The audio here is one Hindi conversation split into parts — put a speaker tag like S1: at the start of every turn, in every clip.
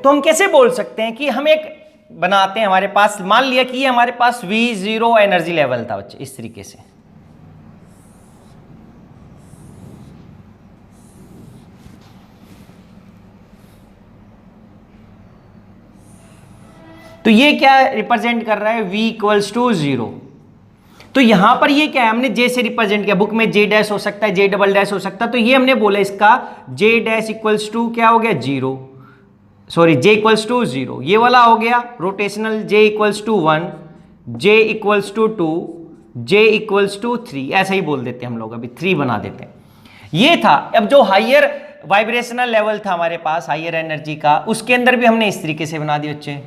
S1: तो हम कैसे बोल सकते हैं कि हम एक बनाते हैं, हमारे पास मान लिया कि ये हमारे पास V0 एनर्जी लेवल था बच्चे, इस तरीके से। तो ये क्या रिप्रेजेंट कर रहा है, V इक्वल्स टू 0। तो यहां पर ये क्या है, हमने J से रिप्रेजेंट किया, बुक में J डैश हो सकता है, J डबल डैश हो सकता है, तो ये हमने बोला इसका J डैश इक्वल्स टू क्या हो गया 0, सॉरी J इक्वल्स टू 0, ये वाला हो गया rotational J equals to 1, J equals to 2, J equals to 3, ऐसा ही बोल देते हैं हम लोग, अभी 3 बना देते हैं। ये था। अब जो हायर वाइब्रेशनल लेवल था हमारे पास हायर एनर्जी का, उसके अंदर भी हमने इस तरीके से बना दिया बच्चे।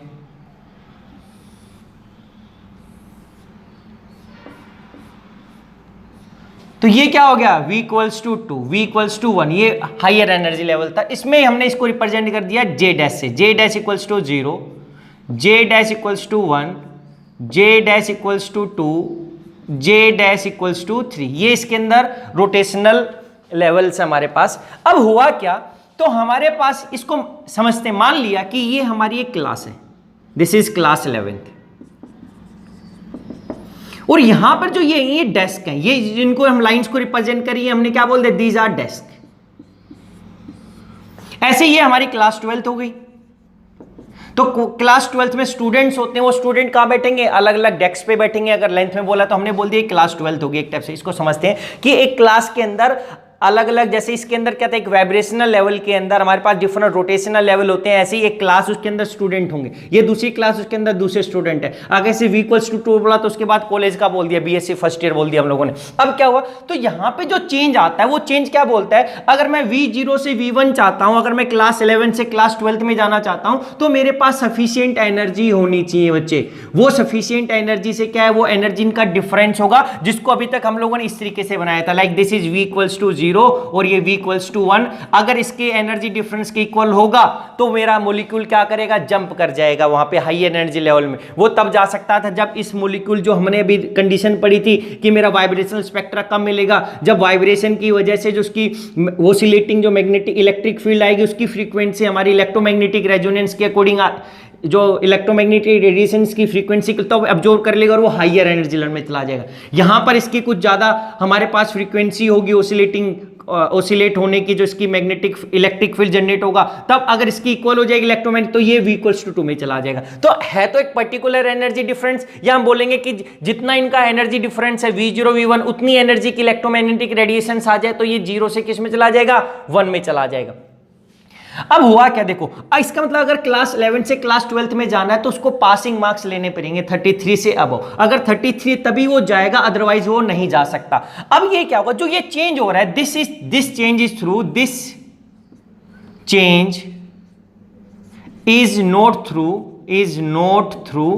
S1: तो ये क्या हो गया, V equals to 2, V equals to 1, ये हायर एनर्जी लेवल था। इसमें हमने इसको रिप्रेजेंट कर दिया J डैश से, J dash equals to 0, J dash equals to 1, J dash equals to 2, J dash equals to 3। ये इसके अंदर रोटेशनल लेवल्स हमारे पास। अब हुआ क्या, तो हमारे पास इसको समझते, मान लिया कि ये हमारी एक क्लास है, दिस इज क्लास 11th, और यहां पर जो ये डेस्क है, ये जिनको हम लाइंस को रिप्रेजेंट करिए, हमने क्या बोल दिया, दीज आर डेस्क। ऐसे ये हमारी क्लास 12th हो गई। तो क्लास 12th में स्टूडेंट्स होते हैं, वो स्टूडेंट कहां बैठेंगे, अलग अलग डेस्क पे बैठेंगे। अगर लेंथ में बोला तो हमने बोल दिया क्लास 12th होगी एक टाइप से। इसको समझते हैं कि एक क्लास के अंदर अलग अलग, जैसे इसके अंदर क्या था, एक वाइब्रेशनल लेवल के अंदर हमारे पास डिफरेंट रोटेशनल लेवल होते हैं, ऐसे ही एक क्लास उसके अंदर स्टूडेंट होंगे, ये दूसरी क्लास उसके अंदर दूसरे स्टूडेंट है। अगर से V इक्वल्स टू 2 बोला तो उसके बाद कॉलेज का बोल दिया, BSc फर्स्ट ईयर बोल दिया हम लोगों ने। अब क्या हुआ, तो यहां पे जो चेंज आता है वो चेंज क्या बोलता है, अगर मैं V0 से V1 चाहता हूं, अगर मैं क्लास 11 से क्लास 12th में जाना चाहता हूं, तो मेरे पास सफिशियंट एनर्जी होनी चाहिए बच्चे। वो सफिशियंट एनर्जी से क्या है, वो एनर्जी का डिफरेंस होगा, जिसको अभी तक हम लोगों ने इस तरीके से बनाया था, like this is V equals to 0 और ये V इक्वल्स टू 1। अगर इसके एनर्जी डिफरेंस के इक्वल होगा तो मेरा मॉलिक्यूल क्या करेगा, जंप कर जाएगा वहां पे हाई एनर्जी लेवल में। वो तब जा सकता था जब इस मॉलिक्यूल, जो हमने अभी कंडीशन पढ़ी थी कि मेरा वाइब्रेशनल स्पेक्ट्रा कम मिलेगा, जब वाइब्रेशन की वजह से जो उसकी ओसिलेटिंग जो मैग्नेटिक इलेक्ट्रिक फील्ड आएगी, उसकी फ्रीक्वेंसी हमारी इलेक्ट्रोमैग्नेटिक रेजोनेंस के अकॉर्डिंग जो इलेक्ट्रोमैग्नेटिक रेडिएशंस की फ्रीक्वेंसी तो अब्जॉर्ब कर लेगा और वो हायर एनर्जी लेवल में चला जाएगा। यहां पर इसकी कुछ ज्यादा हमारे पास फ्रीक्वेंसी होगी ओसिलेट होने की, जो इसकी मैग्नेटिक इलेक्ट्रिक फील्ड जनरेट होगा, तब अगर इसकी इक्वल हो जाएगी इलेक्ट्रोमैग्नेटिक, तो ये V इक्वल्स टू 2 में चला जाएगा। तो है तो एक पर्टिकुलर एनर्जी डिफरेंस, या हम बोलेंगे कि जितना इनका एनर्जी डिफरेंस है V0 V1, उतनी एनर्जी की इलेक्ट्रोमैग्नेटिक रेडिएशन आ जाए तो ये 0 से किस में चला जाएगा, 1 में चला जाएगा। अब हुआ क्या, देखो इसका मतलब अगर क्लास 11 से क्लास 12th में जाना है तो उसको पासिंग मार्क्स लेने पड़ेंगे 33 से अबव। अगर 33 तभी वो जाएगा, अदरवाइज वो नहीं जा सकता। अब ये क्या होगा, जो ये चेंज हो रहा है, this change is through, this change is not through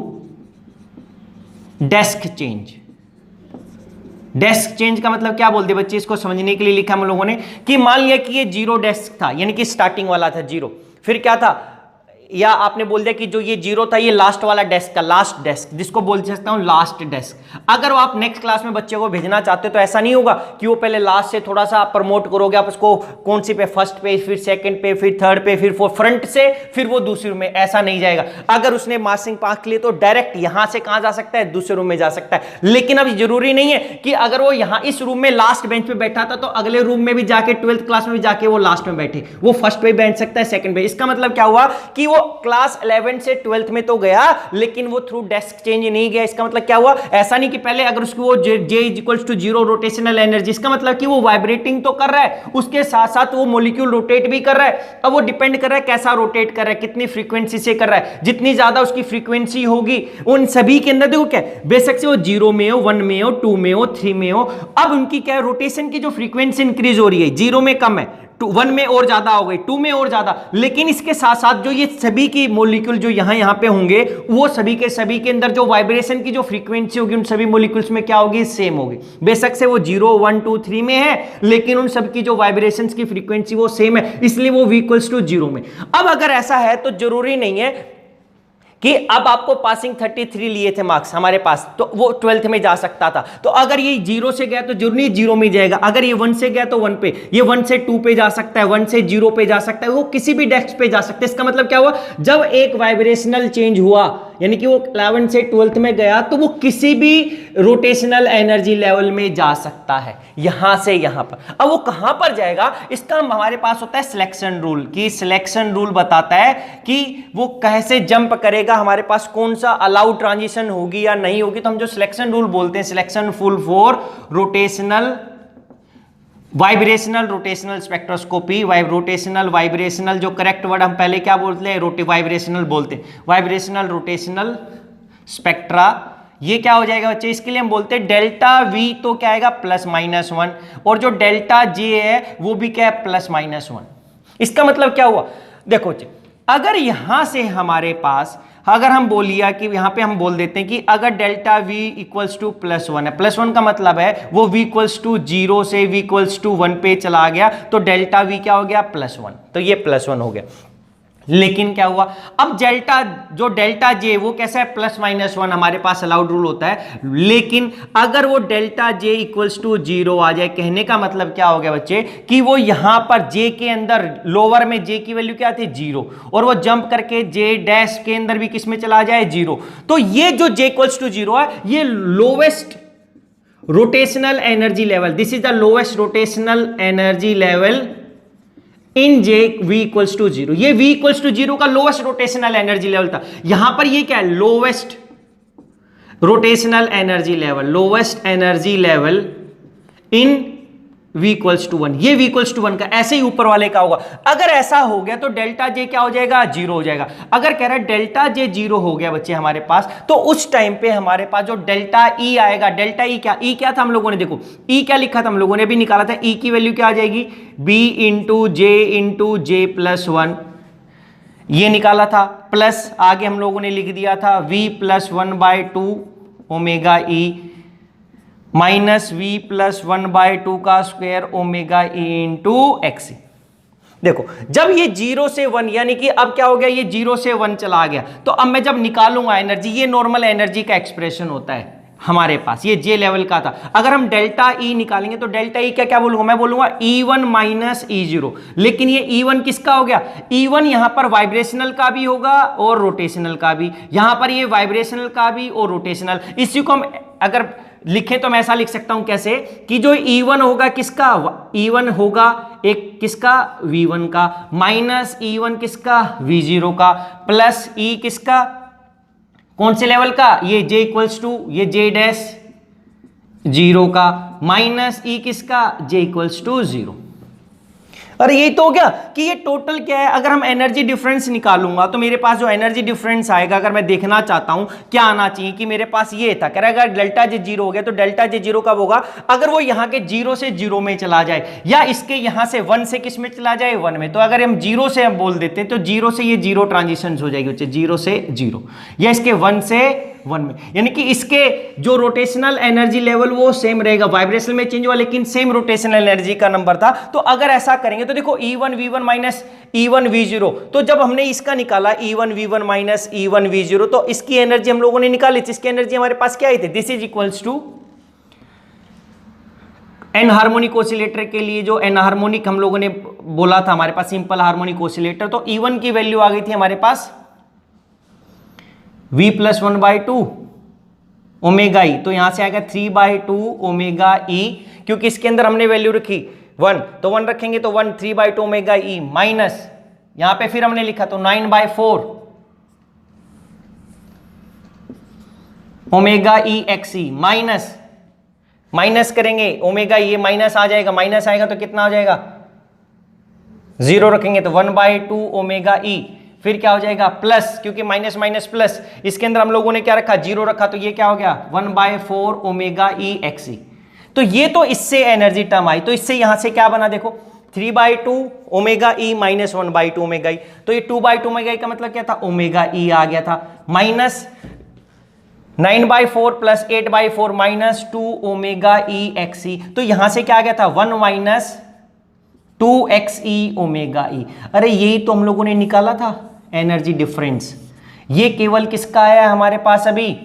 S1: desk change. Desk change का मतलब क्या बोलते हैं बच्चे, इसको समझने के लिए लिखा हम लोगों ने कि मान लिया कि ये 0 डेस्क था, यानी कि स्टार्टिंग वाला था 0, फिर क्या था, या आपने बोल दिया कि जो ये 0 था ये लास्ट वाला डेस्क का, लास्ट डेस्क, जिसको बोल सकता हूं लास्ट डेस्क। अगर आप नेक्स्ट क्लास में बच्चे को भेजना चाहते हो तो ऐसा नहीं होगा कि वो पहले लास्ट से थोड़ा सा प्रमोट करोगे, आप उसको कौन सी पे, फर्स्ट पे, फिर सेकंड पे, फिर थर्ड पे, फिर फ्रंट से, फिर वो दूसरे रूम में, ऐसा नहीं जाएगा। अगर उसने मासिंग पास लिए तो डायरेक्ट यहां से कहां जा सकता है, दूसरे रूम में जा सकता है। लेकिन अब जरूरी नहीं है कि अगर वो यहां इस रूम में लास्ट बेंच पे बैठा था तो अगले रूम में भी जाके 12th क्लास में भी जाके वो लास्ट में बैठे, वो फर्स्ट पे बैठ सकता है, सेकंड पे। इसका मतलब क्या हुआ कि वो क्लास 11 से 12th में तो गया, लेकिन वो थ्रू डेस्क चेंज नहीं गया। इसका मतलब क्या हुआ, ऐसा नहीं कि पहले अगर उसकी वो J equals to 0 rotational energy, इसका मतलब कि वो वाइब्रेटिंग तो कर रहा है, उसके साथ साथ वो मॉलिक्यूल रोटेट भी कर रहा है। अब वो डिपेंड कर रहा है कैसा रोटेट कर रहा है, कितनी फ्रीक्वेंसी से कर रहा है। जितनी ज्यादा उसकी फ्रीक्वेंसी होगी उन सभी के अंदर देखो क्या, बेशक से वो 0 में हो, 1 में हो, 2 में हो, 3 में हो, अब उनकी क्या रोटेशन की जो फ्रीक्वेंसी इंक्रीज हो रही है, 0 में कम है, 1 में और ज्यादा हो गई, 2 में और ज्यादा। लेकिन इसके साथ साथ जो ये सभी की मॉलिक्यूल जो यहां पे होंगे, वो सभी के अंदर जो वाइब्रेशन की जो फ्रीक्वेंसी होगी उन सभी मॉलिक्यूल्स में क्या होगी, सेम होगी। बेशक से वो 0, 1, 2, 3 में है, लेकिन उन सब की जो वाइब्रेशंस की फ्रीक्वेंसी वो सेम है, इसलिए वो V इक्वल्स टू 0 में। अब अगर ऐसा है तो जरूरी नहीं है कि अब आपको पासिंग 33 लिए थे मार्क्स हमारे पास, तो वो 12th में जा सकता था। तो अगर ये 0 से गया तो जरूरी 0 में जाएगा, अगर ये 1 से गया तो 1 पे, ये 1 से 2 पे जा सकता है, 1 से 0 पे जा सकता है, वो किसी भी डेस्क पे जा सकता है। इसका मतलब क्या हुआ, जब एक वाइब्रेशनल चेंज हुआ यानी कि वो 11 से 12th में गया तो वो किसी भी रोटेशनल एनर्जी लेवल में जा सकता है, यहां से यहां पर। अब वो कहां पर जाएगा, इसका हमारे पास होता है सिलेक्शन रूल, कि सिलेक्शन रूल बताता है कि वो कैसे जंप करेगा, हमारे पास कौन सा अलाउड ट्रांजिशन होगी या नहीं होगी। तो हम जो सिलेक्शन रूल बोलते हैं, selection rule for rotational vibrational rotational spectroscopy, rotational vibrational, जो करेक्ट वर्ड हम पहले क्या बोलते हैं, वाइब्रेशनल बोलते हैं, वाइब्रेशनल रोटेशनल स्पेक्ट्रा। ये क्या हो जाएगा बच्चे, इसके लिए हम बोलते हैं डेल्टा वी, तो क्या आएगा +-1, और जो डेल्टा जे है वो भी क्या है +-1। इसका मतलब क्या हुआ, देखो अगर यहां से हमारे पास, अगर हम बोलिए कि यहां पे हम बोल देते हैं कि अगर डेल्टा v इक्वल्स टू +1 है, +1 का मतलब है वो v इक्वल्स टू 0 से v इक्वल्स टू 1 पे चला गया, तो डेल्टा v क्या हो गया +1, तो ये +1 हो गया। लेकिन क्या हुआ, अब डेल्टा जे वो कैसा है +-1 हमारे पास अलाउड रूल होता है, लेकिन अगर वो डेल्टा जे इक्वल्स टू 0 आ जाए, कहने का मतलब क्या हो गया बच्चे, कि वो यहां पर जे के अंदर लोअर में जे की वैल्यू क्या थी 0, और वो जंप करके जे डैश के अंदर भी किस में चला जाए 0, तो ये जो जे इक्वल्स टू 0 है ये lowest rotational energy level, this is the lowest rotational energy level in J v equals to 0, ये v इक्वल्स टू 0 का लोवेस्ट रोटेशनल एनर्जी लेवल था। यहां पर ये क्या है, lowest rotational energy level, lowest energy level in v equals to 1, ये v इक्वल्स टू 1 का, ऐसे ही ऊपर वाले का होगा। अगर ऐसा हो गया तो डेल्टा जे क्या हो जाएगा 0 हो जाएगा। अगर कह रहा है डेल्टा जे 0 हो गया बच्चे हमारे पास, तो उस टाइम पे हमारे पास जो डेल्टा ई आएगा, डेल्टा ई क्या था हम लोगों ने, देखो ई क्या लिखा था हम लोगों ने, भी निकाला था, ई की वैल्यू क्या आ जाएगी b इंटू जे +1, ये निकाला था, प्लस आगे हम लोगों ने लिख दिया था v +1/2 ओमेगा ई -v +1/2 का square omega E into x. देखो जब ये 0 से 1 यानी कि अब क्या हो गया, ये 0 से 1 चला गया, तो अब मैं जब निकालूंगा एनर्जी, ये नॉर्मल एनर्जी का एक्सप्रेशन होता है हमारे पास, ये जे लेवल का था। अगर हम डेल्टा ई निकालेंगे तो डेल्टा ई क्या बोलूंगा, मैं बोलूंगा E1 - E0, लेकिन ये E1 किसका हो गया, E1 यहां पर वाइब्रेशनल का भी होगा और रोटेशनल का भी, यहां पर ये वाइब्रेशनल का भी और रोटेशनल। इसी को हम अगर लिखें तो मैं ऐसा लिख सकता हूं कैसे, कि जो E1 होगा किसका, E1 होगा एक किसका V1 का, -E1 किसका V0 का, प्लस E किसका कौन से लेवल का, ये J इक्वल्स टू ये J डैश 0 का, माइनस E किसका J इक्वल्स टू 0। अरे यही तो हो गया कि ये टोटल क्या है। अगर हम एनर्जी डिफरेंस निकालूंगा तो मेरे पास जो एनर्जी डिफरेंस आएगा, अगर मैं देखना चाहता हूं क्या आना चाहिए, कि मेरे पास ये था, कह रहा है अगर डेल्टा जे 0 हो गया तो डेल्टा जे 0 कब होगा, अगर वो यहाँ के 0 से 0 में चला जाए, या इसके यहाँ से 1 से किस में चला जाए 1 में। तो अगर हम 0 से हम बोल देते हैं तो 0 से ये 0 ट्रांजिशन हो जाएगी बच्चे, 0 से 0, या इसके 1 से 1 में, यानी कि इसके जो रोटेशनल एनर्जी लेवल वो सेम रहेगा, वाइब्रेशन में चेंज हुआ लेकिन सेम रोटेशनल एनर्जी का नंबर था। तो अगर ऐसा करेंगे तो देखो E1 V1 minus E1 V0, तो जब हमने इसका निकाला E1 V1 minus E1 V0, तो इसकी एनर्जी हम लोगों ने निकाली थी, इसकी एनर्जी हमारे पास क्या आई थी, this is equals to anharmonic oscillator के लिए जो एन हार्मोनिक हम लोगों ने बोला था हमारे पास सिंपल हार्मोनिक ऑसिलेटर, तो E1 की वैल्यू आ गई थी हमारे पास v +1/2 ओमेगा ई, तो यहां से आएगा 3/2 ओमेगा ई, क्योंकि इसके अंदर हमने वैल्यू रखी 1, तो 1 रखेंगे तो 1 3/2 ओमेगा ई, माइनस यहां पे फिर हमने लिखा तो 9/4 ओमेगा ई एक्स ई, माइनस करेंगे ओमेगा, ये माइनस आ जाएगा, माइनस आएगा तो कितना आ जाएगा 0 रखेंगे तो 1/2 ओमेगा ई, फिर क्या हो जाएगा प्लस, क्योंकि माइनस माइनस प्लस, इसके अंदर हम लोगों ने क्या रखा 0 रखा, तो ये क्या हो गया 1/4 ओमेगा ई एक्स ई। तो ये तो इससे एनर्जी टर्म आई, तो इससे यहां से क्या बना देखो 3/2 ओमेगा ई माइनस 1/2 ओमेगा ई, तो ये 2/2 ओमेगा ई का मतलब क्या था ओमेगा ई आ गया था, minus 9/4 plus 8/4 minus 2 omega E x ई, तो यहां से क्या आ गया था 1 माइनस 2 XE ओमेगा ई। अरे यही तो हम लोगों ने निकाला था एनर्जी डिफरेंस, ये केवल किसका आया है हमारे पास अभी,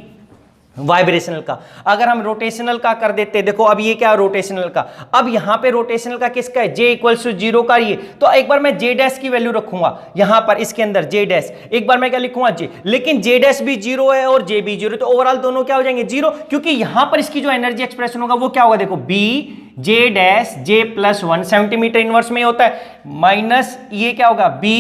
S1: वाइब्रेशनल का। अगर हम रोटेशनल का कर देते, देखो अब ये क्या है रोटेशनल का, अब यहां पे रोटेशनल का किसका है, J इक्वल्स टू 0 का ये, तो एक बार मैं J डैश की वैल्यू रखूंगा यहां पर इसके अंदर J डैश, एक बार मैं क्या लिखूंगा J, लेकिन J डैश भी 0 है और J भी 0, तो ओवरऑल दोनों क्या हो जाएंगे 0, क्योंकि यहां पर इसकी जो एनर्जी एक्सप्रेशन होगा वो क्या होगा, देखो B J dash J plus 1 centimetre inverse में होता है, माइनस ये क्या होगा B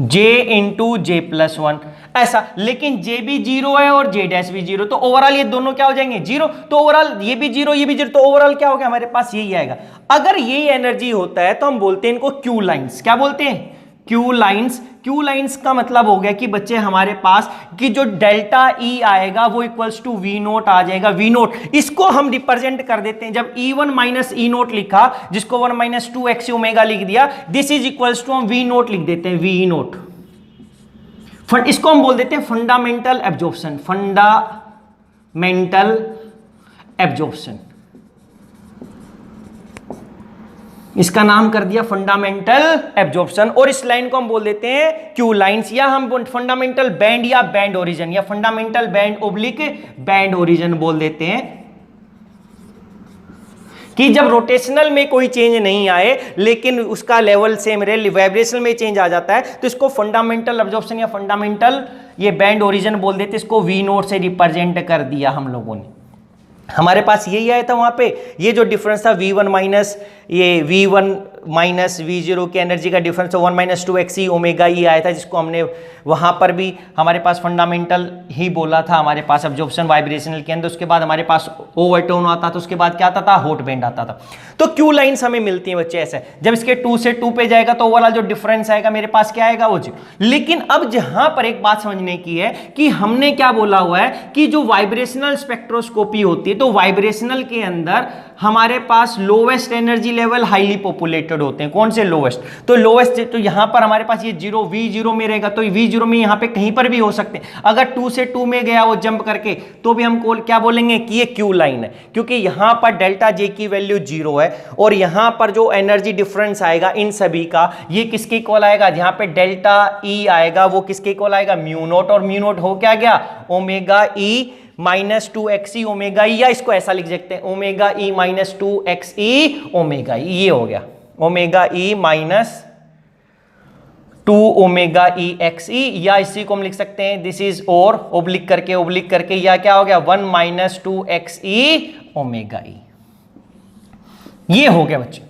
S1: J into J plus 1 ऐसा, लेकिन J भी 0 है और J डैश भी 0, तो ओवरऑल ये दोनों क्या हो जाएंगे 0, तो ओवरऑल ये भी 0 ये भी 0, तो ओवरऑल क्या हो गया हमारे पास यही आएगा। अगर ये एनर्जी होता है तो हम बोलते हैं इनको क्यू लाइंस, क्या बोलते हैं क्यू लाइंस। क्यू लाइंस का मतलब हो गया कि बच्चे हमारे पास कि जो डेल्टा ई आएगा वो इक्वल्स टू वी नोट आ जाएगा, वी नोट इसको हम रिप्रेजेंट कर देते हैं, जब E1 माइनस ई नोट लिखा जिसको 1 माइनस 2 एक्स ओमेगा लिख दिया, दिस इज इक्वल्स टू हम वी नोट लिख देते हैं, वी नोट, इसको हम बोल देते हैं फंडामेंटल एब्जॉर्प्शन, फंडामेंटल एब्जॉर्प्शन, इसका नाम कर दिया फंडामेंटल एब्जॉर्प्शन। और इस लाइन को हम बोल देते हैं क्यू लाइंस, या हम फंडामेंटल बैंड या बैंड ओरिजिन या fundamental band oblique band origin बोल देते हैं, कि जब रोटेशनल में कोई चेंज नहीं आए लेकिन उसका लेवल सेम रहे, वाइब्रेशनल में चेंज आ जाता है, तो इसको फंडामेंटल एब्जॉर्प्शन या फंडामेंटल ये बैंड ओरिजिन बोल देते, इसको वी नोट से रिप्रेजेंट कर दिया हम लोगों ने। हमारे पास यही आया था वहां पे, ये जो डिफरेंस था V1 माइनस ये V1 माइनस V0 की एनर्जी का डिफरेंस 1 माइनस 2 एक्स ओमेगा ई आया था, जिसको हमने वहां पर भी हमारे पास फंडामेंटल ही बोला था हमारे पास एब्जॉर्प्शन वाइब्रेशनल के अंदर। उसके बाद हमारे पास ओवरटोन आता था, उसके बाद क्या आता था हॉट बैंड आता था। तो क्यू लाइंस हमें मिलती हैं बच्चे ऐसे, जब इसके 2 से 2 पे जाएगा तो ओवरऑल जो डिफरेंस आएगा मेरे पास क्या आएगा वो 0। लेकिन अब जहां पर एक बात समझने की है कि हमने क्या बोला हुआ है कि जो वाइब्रेशनल स्पेक्ट्रोस्कोपी होती है, तो वाइब्रेशनल के अंदर हमारे पास lowest energy level highly populated होते हैं। कौन से लोवेस्ट, तो लोवेस्ट, तो यहां पर हमारे पास ये 0 V0 में रहेगा, तो V0 में यहां पे कहीं पर भी हो सकते हैं। अगर 2 से 2 में गया वो जंप करके, तो भी हम क्या बोलेंगे कि ये क्यू लाइन है, क्योंकि यहां पर डेल्टा J की वैल्यू 0 है और यहां पर जो एनर्जी डिफरेंस आएगा इन सभी का, ये किसके इक्वल आएगा, जहां पे डेल्टा E आएगा वो किसके इक्वल आएगा म्यू नोट, और म्यू नोट हो क्या गया omega E minus 2 x omega E, या इसको ऐसा लिख सकते हैं omega E minus 2 x omega E, ये हो गया omega E minus 2 omega E x E, या इसी को हम लिख सकते हैं दिस इज और ओब्लिक करके या क्या हो गया 1 माइनस 2 एक्स ओमेगा ई। ये हो गया बच्चे,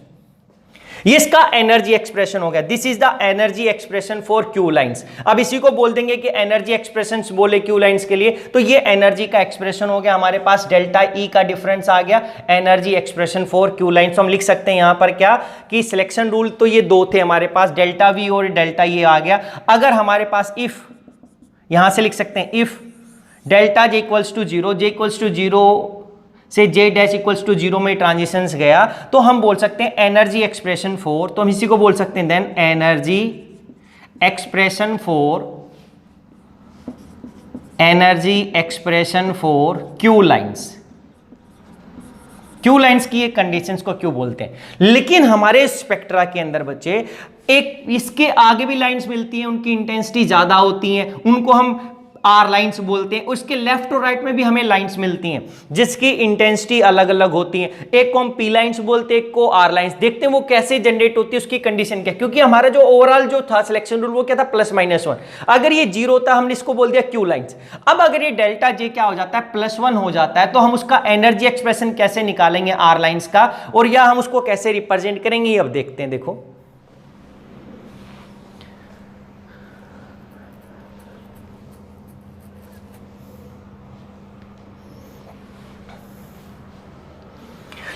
S1: ये इसका एनर्जी एक्सप्रेशन हो गया, this is the energy expression for Q lines. अब इसी को बोल देंगे कि एनर्जी एक्सप्रेशन बोले क्यू लाइंस के लिए, तो ये एनर्जी का एक्सप्रेशन हो गया हमारे पास, डेल्टा ई का डिफरेंस आ गया, energy expression for Q lines. तो हम लिख सकते हैं यहां पर क्या कि सिलेक्शन रूल तो ये 2 थे हमारे पास, डेल्टा वी और डेल्टा ये आ गया। अगर हमारे पास इफ, यहां से लिख सकते हैं if delta J equals to 0, J equals to 0 से J डैश इक्वल्स टू 0 में ट्रांजिशंस गया, तो हम बोल सकते हैं एनर्जी एक्सप्रेशन फॉर, तो हम इसी को बोल सकते हैं then energy expression for Q lines. Q lines की ये कंडीशंस को क्यों बोलते हैं, लेकिन हमारे स्पेक्ट्रा के अंदर बच्चे एक इसके आगे भी लाइंस मिलती हैं, उनकी इंटेंसिटी ज्यादा होती हैं, उनको हम आर लाइंस बोलते हैं। उसके लेफ्ट और राइट में भी हमें लाइंस मिलती हैं जिसकी इंटेंसिटी अलग अलग होती है, एक को हम पी लाइंस बोलते हैं, एक को आर लाइंस। देखते हैं वो कैसे जनरेट होती है, उसकी कंडीशन क्या, क्योंकि हमारा जो ओवरऑल जो था सिलेक्शन रूल वो क्या था +-1। अगर ये 0 था हमने इसको बोल दिया क्यू लाइंस। अब अगर ये डेल्टा J क्या हो जाता है +1 हो जाता है, तो हम उसका एनर्जी एक्सप्रेशन कैसे निकालेंगे आर लाइंस का, और या हम उसको कैसे रिप्रेजेंट करेंगे अब देखते हैं। देखो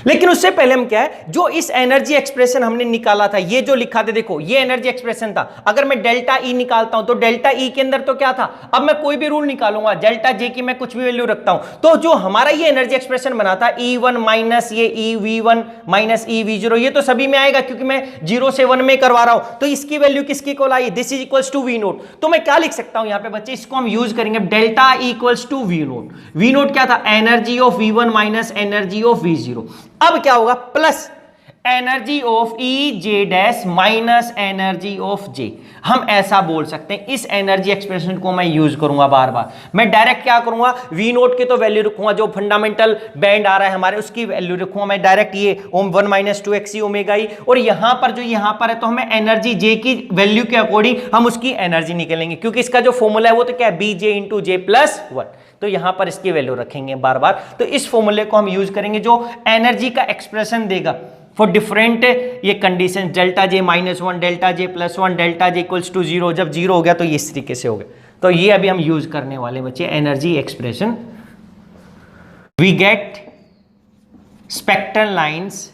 S1: लेकिन उससे पहले हम क्या है, जो इस एनर्जी एक्सप्रेशन हमने निकाला था, ये जो लिखा था देखो ये एनर्जी एक्सप्रेशन था। अगर मैं डेल्टा ई निकालता हूं तो डेल्टा ई के अंदर तो क्या था, अब मैं कोई भी रूल निकालूंगा, डेल्टा J की मैं कुछ भी वैल्यू रखता हूं, तो जो हमारा ये एनर्जी एक्सप्रेशन बना था E1 माइनस ये EV1 माइनस EV0, ये तो सभी में आएगा क्योंकि मैं 0 से 1 में करवा रहा हूं, तो इसकी वैल्यू किसकी इक्वल आई, this is equals to V naught. तो मैं क्या लिख सकता हूं यहां पे बच्चे, इसको हम यूज करेंगे delta E equals to V naught. V naught क्या था, energy of V1 minus energy of V0। अब क्या होगा, plus energy of E J dash minus energy of J, हम ऐसा बोल सकते हैं। इस एनर्जी एक्सप्रेशन को मैं यूज करूंगा बार बार। मैं डायरेक्ट क्या करूंगा, वी नोट की तो वैल्यू रखूंगा, जो फंडामेंटल बैंड आ रहा है हमारे उसकी वैल्यू रखूंगा मैं डायरेक्ट, ये ओम 1 माइनस 2 ओमेगा ई, और यहां पर जो यहां पर है तो हमें एनर्जी जे की वैल्यू के अकॉर्डिंग हम उसकी एनर्जी निकालेंगे, क्योंकि इसका जो फॉर्मूला है वो तो क्या है, B J into J plus 1, तो यहां पर इसकी वैल्यू रखेंगे बार बार। तो इस फॉर्मूले को हम यूज करेंगे जो एनर्जी का एक्सप्रेशन देगा फॉर डिफरेंट ये condition, delta J -1, delta J +1, delta J equals to 0। जब 0 हो गया तो ये इस तरीके से हो गया। तो ये अभी हम यूज करने वाले बच्चे energy expression. We get spectral lines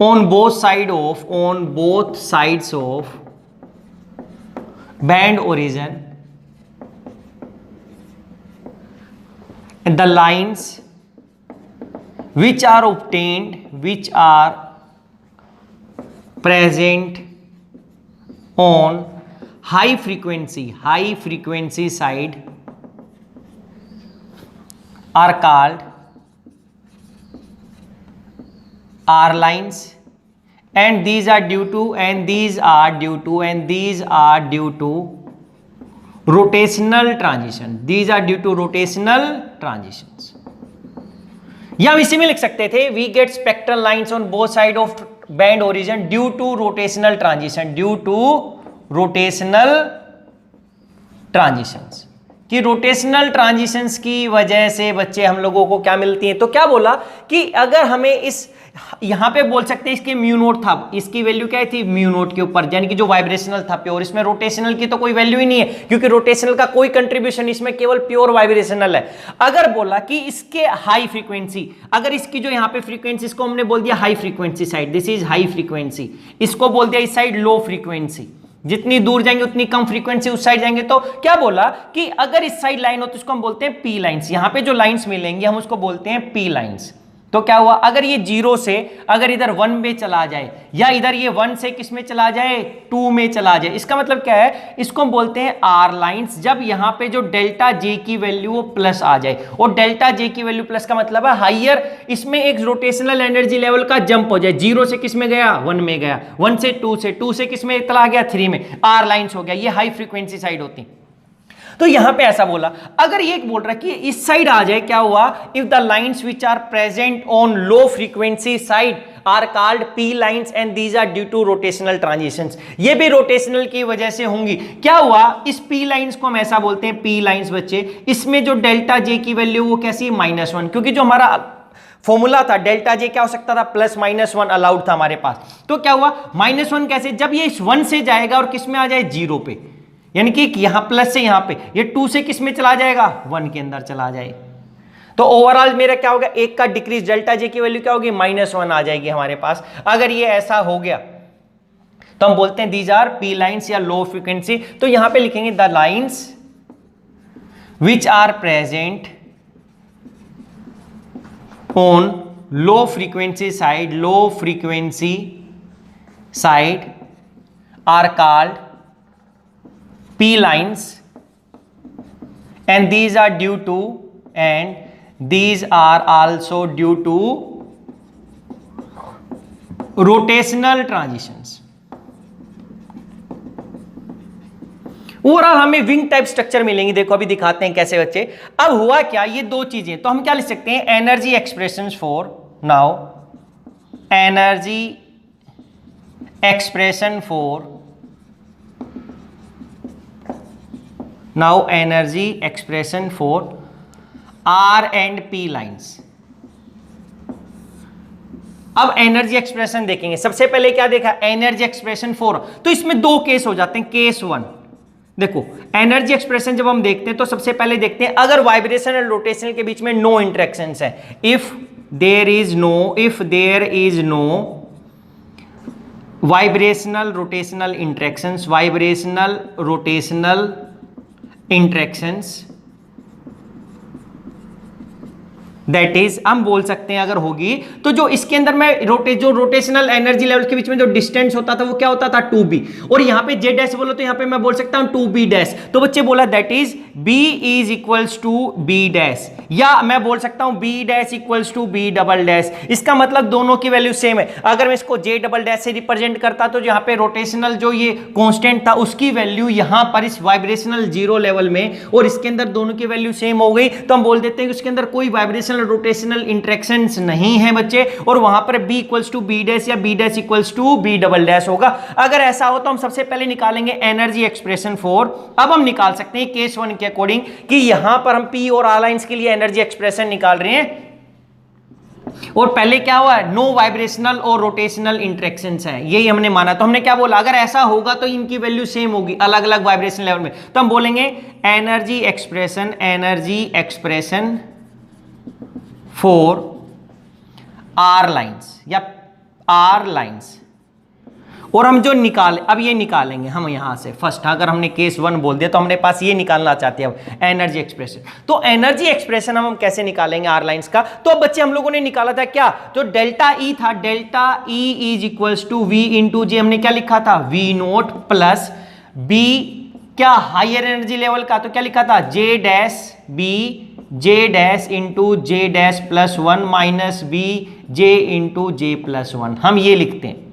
S1: on both sides of band origin, the lines which are present on high frequency side are called R lines, and these are due to rotational transition, these are due to rotational transitions। या हम इसी में लिख सकते थे, we get spectral lines on both side of band origin due to rotational transitions, कि रोटेशनल ट्रांजिशंस की वजह से बच्चे हम लोगों को क्या मिलती हैं। तो क्या बोला कि अगर हमें इस यहां पे बोल सकते हैं इसके म्यू नोट था, इसकी वैल्यू क्या थी म्यू नोट के ऊपर, यानी कि जो वाइब्रेशनल था प्योर, इसमें रोटेशनल की तो कोई वैल्यू ही नहीं है, क्योंकि रोटेशनल का कोई कंट्रीब्यूशन, इसमें केवल प्योर वाइब्रेशनल है। अगर बोला कि इसके हाई फ्रीक्वेंसी, अगर इसकी जो यहां पे फ्रीक्वेंसी, इसको हमने बोल दिया high frequency side, this is high frequency, इसको बोल दिया इस साइड लो फ्रीक्वेंसी, जितनी दूर जाएंगे उतनी कम फ्रीक्वेंसी उस साइड जाएंगे। तो क्या बोला कि अगर इस साइड लाइन हो तो इसको हम बोलते हैं पी लाइंस, यहां पे जो लाइंस मिलेंगे हम उसको बोलते हैं पी लाइंस। तो क्या हुआ, अगर ये 0 से अगर इधर 1 में चला जाए, या इधर ये 1 से किस में चला जाए 2 में चला जाए, इसका मतलब क्या है, इसको हम बोलते हैं आर लाइंस। जब यहां पे जो डेल्टा जे की वैल्यू वो प्लस आ जाए, और डेल्टा जे की वैल्यू प्लस का मतलब है हाइयर, इसमें एक रोटेशनल एनर्जी लेवल का जंप हो जाए, 0 से किस में गया 1 में गया, 1 से 2 से किस में चला गया 3 में, आर लाइंस हो गया, ये हाई फ्रीक्वेंसी साइड होती। तो यहां पे ऐसा बोला, अगर ये बोल रहा है कि इस साइड आ जाए, क्या हुआ, if the lines which are present on low frequency side are called P lines and these are due to rotational transitions, ये भी रोटेशनल की वजह से होंगी। क्या हुआ, इस पी लाइंस को हम ऐसा बोलते हैं पी लाइंस बच्चे, इसमें जो डेल्टा जे की वैल्यू वो कैसी -1, क्योंकि जो हमारा फॉर्मूला था डेल्टा जे क्या हो सकता था +-1 अलाउड था हमारे पास। तो क्या हुआ -1 कैसे, जब ये इस 1 से जाएगा और किस में आ जाए 0 पे, यानी कि यहां प्लस से यहां पे, ये 2 से किस में चला जाएगा 1 के अंदर चला जाए। तो ओवरऑल मेरा क्या होगा, एक का डिक्रीज, डेल्टा जे की वैल्यू क्या होगी -1 आ जाएगी हमारे पास। अगर ये ऐसा हो गया तो हम बोलते हैं दीज आर पी लाइंस या लो फ्रीक्वेंसी। तो यहां पे लिखेंगे the lines which are present on low frequency side are called P lines, and these are also due to rotational transitions। Overall हमें विंग टाइप स्ट्रक्चर मिलेंगे, देखो अभी दिखाते हैं कैसे बच्चे। अब हुआ क्या, ये दो चीजें, तो हम क्या लिख सकते हैं, energy expressions for now, energy expression for now energy expression for R and P lines। अब एनर्जी एक्सप्रेशन देखेंगे। सबसे पहले क्या देखा, एनर्जी एक्सप्रेशन फॉर, तो इसमें दो केस हो जाते हैं। केस 1 देखो, एनर्जी एक्सप्रेशन जब हम देखते हैं तो सबसे पहले देखते हैं अगर वाइब्रेशन और रोटेशन के बीच में नो इंटरेक्शंस है, if there is no vibrational rotational interactions that is हम बोल सकते हैं अगर होगी तो जो इसके अंदर मैं जो रोटेशनल एनर्जी लेवल के बीच में जो डिस्टेंस होता था वो क्या होता था 2b, और यहां पे j डैश बोलो तो यहां पे मैं बोल सकता हूं 2b डैश। तो बच्चे बोला that is b is equals to b dash, या मैं बोल सकता हूं b dash equals to b double dash. इसका मतलब दोनों की वैल्यू सेम है। अगर मैं इसको j डबल डैश से रिप्रेजेंट करता तो यहां पे रोटेशनल जो ये कांस्टेंट था उसकी वैल्यू यहां पर इस वाइब्रेशनल जीरो लेवल में और इसके अंदर दोनों की वैल्यू सेम हो गई, तो हम बोल देते हैं कि उसके अंदर कोई वाइब्रेशनल रोटेशनल इंटरेक्शंस नहीं है बच्चे, और वहां पर b equals to b dash या b dash equals to b double dash होगा। अगर ऐसा हो तो हम सबसे पहले निकालेंगे एनर्जी एक्सप्रेशन फॉर, अब हम निकाल सकते हैं केस 1 के अकॉर्डिंग कि यहां पर हम p और r लाइंस के लिए एनर्जी एक्सप्रेशन निकाल रहे हैं, और पहले क्या हुआ है, नो वाइब्रेशनल और रोटेशनल इंटरेक्शंस है, यही हमने माना। तो हमने क्या बोला, अगर ऐसा होगा तो इनकी वैल्यू सेम होगी अलग अलग वाइब्रेशन लेवल में, तो हम बोलेंगे energy expression for R lines या आर लाइंस, और हम जो अब ये निकालेंगे हम यहां से फर्स्ट, अगर हमने केस 1 बोल दिया तो हमने पास ये निकालना चाहते हैं अब एनर्जी एक्सप्रेशन। तो एनर्जी एक्सप्रेशन हम कैसे निकालेंगे आर लाइंस का, तो अब बच्चे हम लोगों ने निकाला था क्या, जो डेल्टा ई था, delta E is equals to V into J, हमने क्या लिखा था वी नोट प्लस बी क्या हायर एनर्जी लेवल का, तो क्या लिखा था J dash B J dash into J dash plus 1 minus B J into J plus 1। हम ये लिखते हैं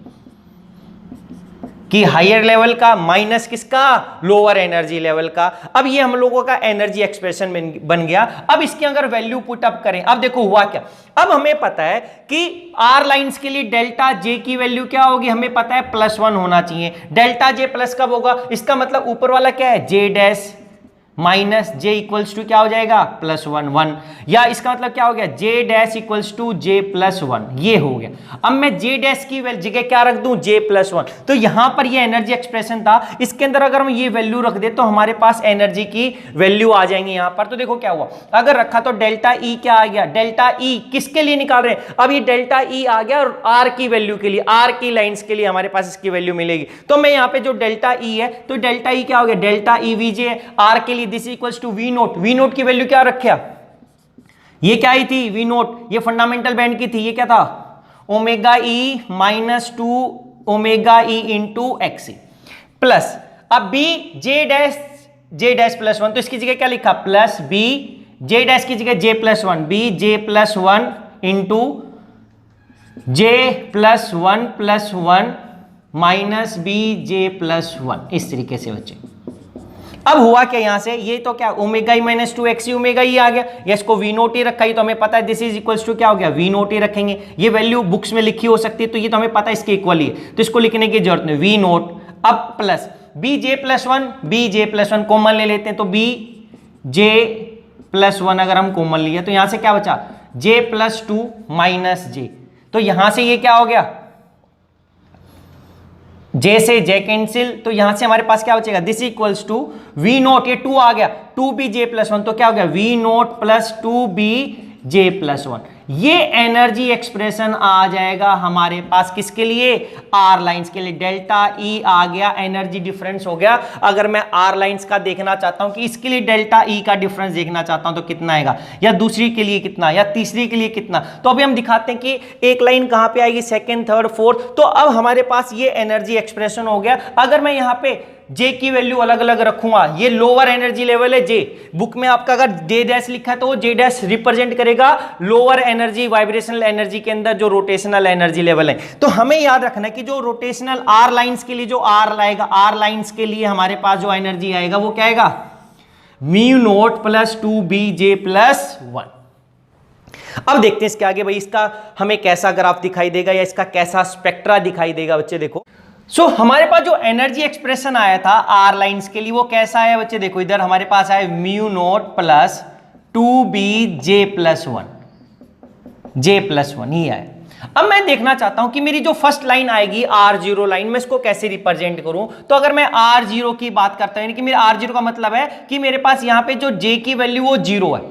S1: कि हायर लेवल का माइनस किसका, लोअर एनर्जी लेवल का। अब ये हम लोगों का एनर्जी एक्सप्रेशन बन गया। अब इसकी अगर वैल्यू पुट अप करें, अब देखो हुआ क्या, अब हमें पता है कि आर लाइंस के लिए डेल्टा जे की वैल्यू क्या होगी, हमें पता है +1 होना चाहिए। डेल्टा जे प्लस कब होगा, इसका मतलब ऊपर वाला क्या है J dash minus J equals to क्या हो जाएगा +1 1, या इसका मतलब क्या हो गया जे डैश इक्वल्स टू जे +1, ये हो गया। अब मैं जे डैश की जगह क्या रख दूं जे +1, तो यहां पर ये एनर्जी एक्सप्रेशन था, इसके अंदर अगर हम ये वैल्यू रख दे तो हमारे पास एनर्जी की वैल्यू आ जाएंगी यहां पर। तो देखो क्या हुआ, अगर रखा तो डेल्टा ई क्या आ गया, डेल्टा ई किसके लिए निकाल रहे हैं, अब ये डेल्टा ई आ गया और आर की वैल्यू के लिए, आर की लाइंस के लिए हमारे पास इसकी वैल्यू मिलेगी। तो मैं यहां पे जो डेल्टा ई है, तो डेल्टा ई क्या हो गया, डेल्टा ई वीजे आर के लिए this equals to V naught, V naught की वैल्यू क्या रखा, ये क्या आई थी वी नोट, ये फंडामेंटल बैंड की थी, ये क्या था omega E -2 omega E into x e plus, अब बी जे डैश +1, तो इसकी जगह क्या लिखा प्लस बी जे डैश की जगह जे +1, बी जे +1 इंटू जे +1 माइनस बी जे +1, इस तरीके से बच्चे। अब हुआ क्या यहां से, ये तो क्या ओमेगा ई -2 एक्सी ओमेगा ई आ गया, या इसको वी नोट ही रखा ही, तो हमें पता है दिस इज इक्वल्स टू क्या हो गया वी नोट ही रखेंगे। ये वैल्यू बुक्स में लिखी हो सकती है, तो ये तो हमें पता है इसके इक्वल ही है, तो इसको लिखने की जरूरत नहीं, वी नोट। अब प्लस बी जे +1 कॉमन ले लेते हैं, तो बी जे +1 अगर हम कॉमन लिया तो यहां से क्या बचा जे +2 माइनस जे, तो यहां से ये क्या हो गया जे से जे कैंसिल, तो यहां से हमारे पास क्या बचेगा this equals to V naught, ये 2 आ गया 2b जे +1, तो क्या हो गया वी नोट प्लस 2b जे +1। ये एनर्जी एक्सप्रेशन आ जाएगा हमारे पास किसके लिए, आर लाइंस के लिए। डेल्टा ई आ गया, एनर्जी डिफरेंस हो गया। अगर मैं आर लाइंस का देखना चाहता हूं कि इसके लिए डेल्टा ई का डिफरेंस देखना चाहता हूं तो कितना आएगा, या दूसरी के लिए कितना, या तीसरी के लिए कितना, तो अभी हम दिखाते हैं कि एक लाइन कहां पे आएगी, सेकंड थर्ड फोर्थ। तो अब हमारे पास ये एनर्जी एक्सप्रेशन हो गया। अगर मैं यहां पे जे की वैल्यू अलग अलग रखूंगा, ये लोअर एनर्जी लेवल है जे, बुक में आपका अगर जे डैश लिखा है तो वो जे डैश रिप्रेजेंट करेगा लोअर एनर्जी वाइब्रेशनल एनर्जी के अंदर जो रोटेशनल एनर्जी लेवल है। तो हमें याद रखना है कि जो रोटेशनल आर लाइंस के लिए जो आर लाएगा, आर लाइंस के लिए हमारे पास जो एनर्जी आएगा वो क्या आएगा म्यू नोट प्लस 2b जे +1। अब देखते हैं इसके आगे भाई इसका हमें कैसा ग्राफ दिखाई देगा या इसका कैसा स्पेक्ट्रा दिखाई देगा बच्चे। देखो हमारे पास जो एनर्जी एक्सप्रेशन आया था आर लाइंस के लिए वो कैसा आया बच्चे, देखो इधर हमारे पास आया म्यू नोट प्लस 2b जे +1 ही आया। अब मैं देखना चाहता हूं कि मेरी जो फर्स्ट लाइन आएगी R0 लाइन, मैं इसको कैसे रिप्रेजेंट करूं। तो अगर मैं R0 की बात करता हूं, यानी कि मेरा R0 का मतलब है कि मेरे पास यहां पे जो J की वैल्यू वो 0 है,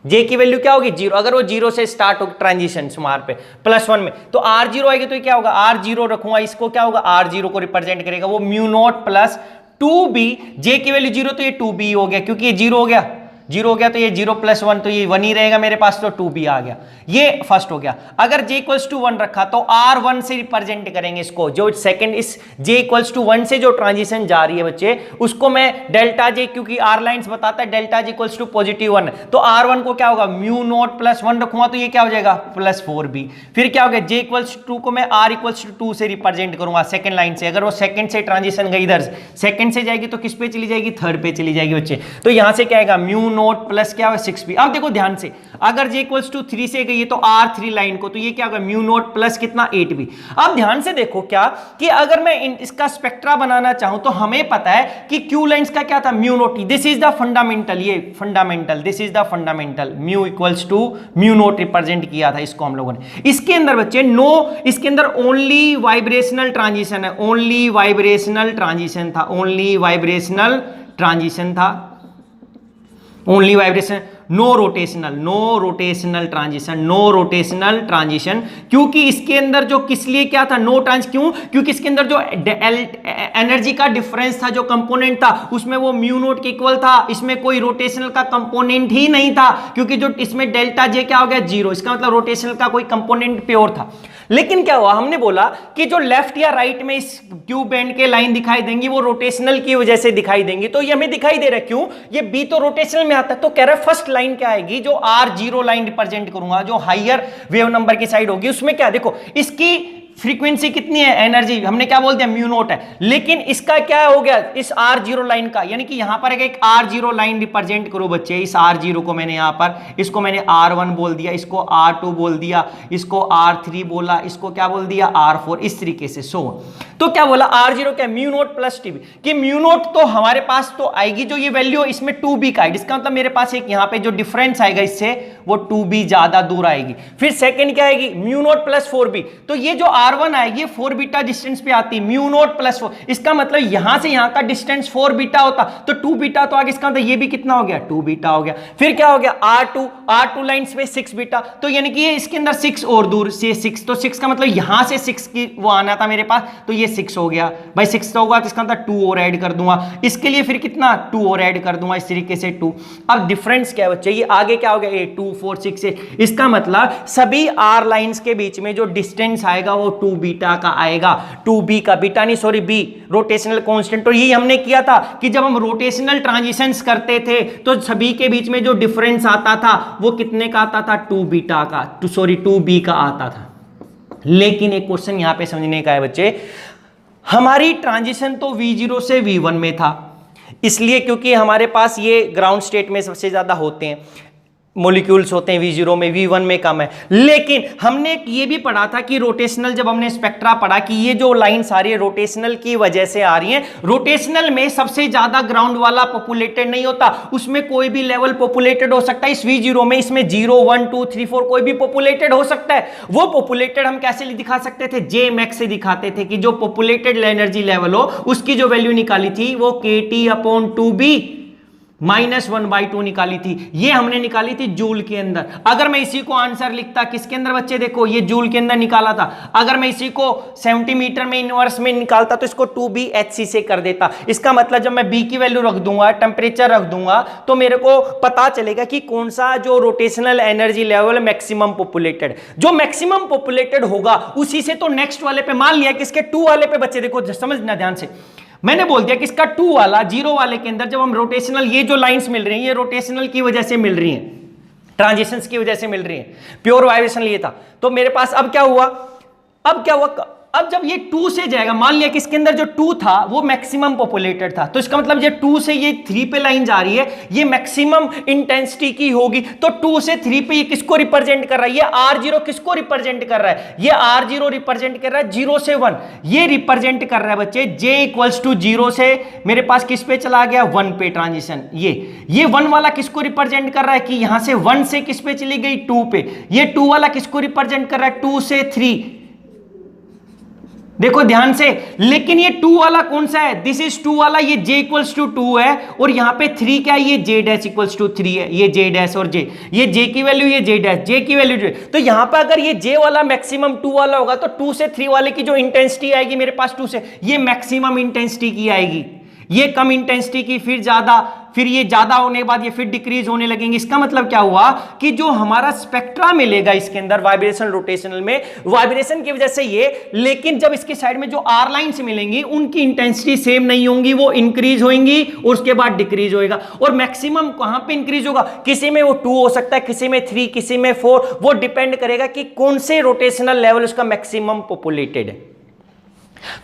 S1: J की वैल्यू क्या होगी 0, अगर वो 0 से स्टार्ट होगी ट्रांजिशन वहां पे +1 में, तो R0 आएगी तो क्या होगा R0 रखूंगा, इसको क्या होगा R0 को रिप्रेजेंट करेगा वो mu naught plus 2b, J की वैल्यू 0 तो ये 2b हो गया क्योंकि ये 0 हो गया, जीरो हो गया तो ये 0 + 1 तो ये 1 ही रहेगा मेरे पास, तो 2b आ गया। ये फर्स्ट हो गया। अगर j = 1 रखा तो R1 से रिप्रेजेंट करेंगे इसको, जो सेकंड इस j = 1 से जो ट्रांजिशन जा रही है बच्चे उसको मैं डेल्टा j, क्योंकि R लाइंस बताता है डेल्टा j = +1, तो R1 को क्या होगा μ0 + 1 रखूंगा तो ये क्या हो जाएगा +4b। फिर क्या हो गया j = 2 को मैं R = 2 से रिप्रेजेंट करूंगा सेकंड लाइन से। अगर वो सेकंड से ट्रांजिशन गई इधर सेकंड से जाएगी तो किस पे चली जाएगी, थर्ड पे चली जाएगी बच्चे। तो यहां से क्या आएगा μ0 + क्या होगा 6b। अब देखो ध्यान से, अगर j = 3 से गई है तो R3 लाइन को, तो ये क्या होगा μ0 + कितना 8b। अब ध्यान से देखो क्या कि अगर मैं इसका स्पेक्ट्रा बनाना चाहूं तो हमें पता है कि Q लाइंस का क्या था μ0, दिस इज द फंडामेंटल, ये fundamental, this is the fundamental, μ = μ0 represent किया था इसको हम लोगों ने। इसके अंदर बच्चे नो, इसके अंदर ओनली वाइब्रेशनल ट्रांजिशन है, ओनली वाइब्रेशनल ट्रांजिशन था, ओनली वाइब्रेशनल ट्रांजिशन था, only vibration, no rotational, no rotational transition, no rotational transition. क्योंकि इसके अंदर जो किस लिए क्या था नो ट्रांस, क्यों, क्योंकि इसके अंदर जो एनर्जी का डिफरेंस था, जो कंपोनेंट था उसमें वो μ0 के इक्वल था, इसमें कोई रोटेशनल का कंपोनेंट ही नहीं था, क्योंकि जो इसमें डेल्टा जे क्या हो गया 0, इसका मतलब रोटेशनल का कोई कंपोनेंट प्योर था। लेकिन क्या हुआ, हमने बोला कि जो लेफ्ट या राइट में इस क्यू बैंड के लाइन दिखाई देंगी वो रोटेशनल की वजह से दिखाई देंगी, तो ये हमें दिखाई दे रहा है, क्यों, ये बी तो रोटेशनल में आता है। तो कह रहा है फर्स्ट लाइन क्या आएगी, जो R0 लाइन रिप्रेजेंट करूंगा, जो हायर वेव नंबर की साइड होगी, उसमें क्या देखो इसकी फ्रीक्वेंसी कितनी है, एनर्जी हमने क्या बोल दिया μ0 है, लेकिन इसका क्या हो गया इस R0 लाइन का, यानी कि यहां पर एक R0 लाइन रिप्रेजेंट करो बच्चे, इस R0 को मैंने यहां पर, इसको मैंने R1 बोल दिया, इसको R2 बोल दिया, इसको R3 बोला, इसको क्या बोल दिया R4, इस तरीके से। सो तो क्या बोला R0 क्या μ0 + tb, कि μ0 तो हमारे पास तो आएगी जो ये वैल्यू इसमें 2b का है, इसका मतलब मेरे पास एक यहां पे जो डिफरेंस आएगा इससे वो 2b ज्यादा दूर आएगी। फिर सेकंड क्या आएगी μ0 + 4b, तो ये जो R1 आएगी 4 बीटा डिस्टेंस पे आती है, μ0 + 4, इसका मतलब यहां से यहां का डिस्टेंस 4 बीटा होता तो 2 बीटा तो आगे, इसका मतलब ये भी कितना हो गया 2 बीटा हो गया। फिर क्या हो गया R2 लाइंस पे 6 बीटा, तो यानी कि ये इसके अंदर 6 और दूर से 6, तो 6 का मतलब यहां से 6 की वो आना था मेरे पास, तो ये 6 हो गया भाई, 6 तो होगा तो इसका मतलब 2 और ऐड कर दूंगा, इसके लिए फिर कितना 2 और ऐड कर दूंगा, इस तरीके से 2। अब डिफरेंस क्या है बच्चे, ये आगे क्या हो गया 8 2 4 6 8, इसका मतलब सभी R लाइंस के बीच में जो डिस्टेंस आएगा वो 2 बीटा का आएगा, 2b का, बीटा नहीं सॉरी b, रोटेशनल कांस्टेंट। तो यही हमने किया था कि जब हम रोटेशनल ट्रांजिशंस करते थे तो सभी के बीच में जो डिफरेंस आता था वो कितने का आता था 2 बीटा का, सॉरी 2b का आता था। लेकिन एक क्वेश्चन यहां पे समझने का है बच्चे, हमारी ट्रांजिशन तो V0 से V1 में था, इसलिए क्योंकि हमारे पास ये ग्राउंड स्टेट में सबसे ज्यादा होते हैं, मॉलिक्यूल्स होते हैं V0 में, V1 में कम है। लेकिन हमने ये भी पढ़ा था कि रोटेशनल, जब हमने स्पेक्ट्रा पढ़ा कि ये जो लाइन सारी रोटेशनल की वजह से आ रही हैं, रोटेशनल में सबसे ज्यादा ग्राउंड वाला पॉपुलेटेड नहीं होता, उसमें कोई भी लेवल पॉपुलेटेड हो सकता है। इस V0 में इसमें 0 1 2 3 4 कोई भी पॉपुलेटेड हो सकता है। वो पॉपुलेटेड हम कैसे दिखा सकते थे, J मैक्स से दिखाते थे कि जो पॉपुलेटेड एनर्जी लेवल हो उसकी जो वैल्यू निकाली थी वो kT/2b -1/2 निकाली थी, ये हमने निकाली थी जूल के अंदर। अगर मैं इसी को आंसर लिखता किसके अंदर बच्चे, देखो ये जूल के अंदर निकाला था, अगर मैं इसी को सेंटीमीटर में इनवर्स में निकालता तो इसको 2bhc से कर देता। इसका मतलब जब मैं b की वैल्यू रख दूंगा, टेम्परेचर रख दूंगा, तो मेरे को पता चलेगा कि कौन सा जो rotational energy level maximum populated, जो मैक्सिमम पॉपुलेटेड होगा उसी से तो नेक्स्ट वाले पे, मान लिया कि इसके 2 वाले पे बच्चे देखो समझना ध्यान से, मैंने बोल दिया कि इसका 2 वाला 0 वाले के अंदर जब हम रोटेशनल, ये जो लाइंस मिल रही हैं ये रोटेशनल की वजह से मिल रही हैं, ट्रांजिशंस की वजह से मिल रही हैं, प्योर वाइब्रेशन ये था। तो मेरे पास अब क्या हुआ, अब जब ये 2 से जाएगा, मान लिया कि इसके अंदर जो 2 था वो मैक्सिमम पॉपुलेटेड था, तो इसका मतलब ये 2 से ये 3 पे लाइन जा रही है, ये मैक्सिमम इंटेंसिटी की होगी, तो 2 से 3 पे ये किसको रिप्रेजेंट कर रहा है, ये R0 किसको रिप्रेजेंट कर रहा है, ये R0 रिप्रेजेंट कर रहा है 0 से 1, ये रिप्रेजेंट कर रहा है बच्चे J = 0 से मेरे पास किस पे चला गया 1 पे ट्रांजिशन, ये 1 वाला किसको रिप्रेजेंट कर रहा है कि यहां से 1 से किस पे चली गई 2 पे, ये 2 वाला किसको रिप्रेजेंट कर रहा है 2 से 3, देखो ध्यान से। लेकिन ये 2 वाला कौन सा है, दिस इज 2 वाला, ये J = 2 है, और यहां पे 3 क्या है, ये J' = 3 है, ये J' और J, ये J की वैल्यू, ये J' की वैल्यू। तो यहां पे अगर ये J वाला मैक्सिमम 2 वाला होगा तो 2 से 3 वाले की जो इंटेंसिटी आएगी मेरे पास 2 से, ये मैक्सिमम इंटेंसिटी की आएगी, ये कम इंटेंसिटी की, फिर ज्यादा, फिर ये ज्यादा होने के बाद ये फिर डिक्रीज होने लगेंगे। इसका मतलब क्या हुआ कि जो हमारा स्पेक्ट्रा मिलेगा इसके अंदर वाइब्रेशन रोटेशनल में, वाइब्रेशन की वजह से ये, लेकिन जब इसके साइड में जो आर लाइन्स मिलेंगी उनकी इंटेंसिटी सेम नहीं होंगी, वो इंक्रीज होंगी और उसके बाद डिक्रीज होएगा। और मैक्सिमम कहां पे इंक्रीज होगा, किसी में वो 2 हो सकता है, किसी में 3, किसी में 4, वो डिपेंड करेगा कि कौन से रोटेशनल लेवल उसका मैक्सिमम पॉपुलेटेड है।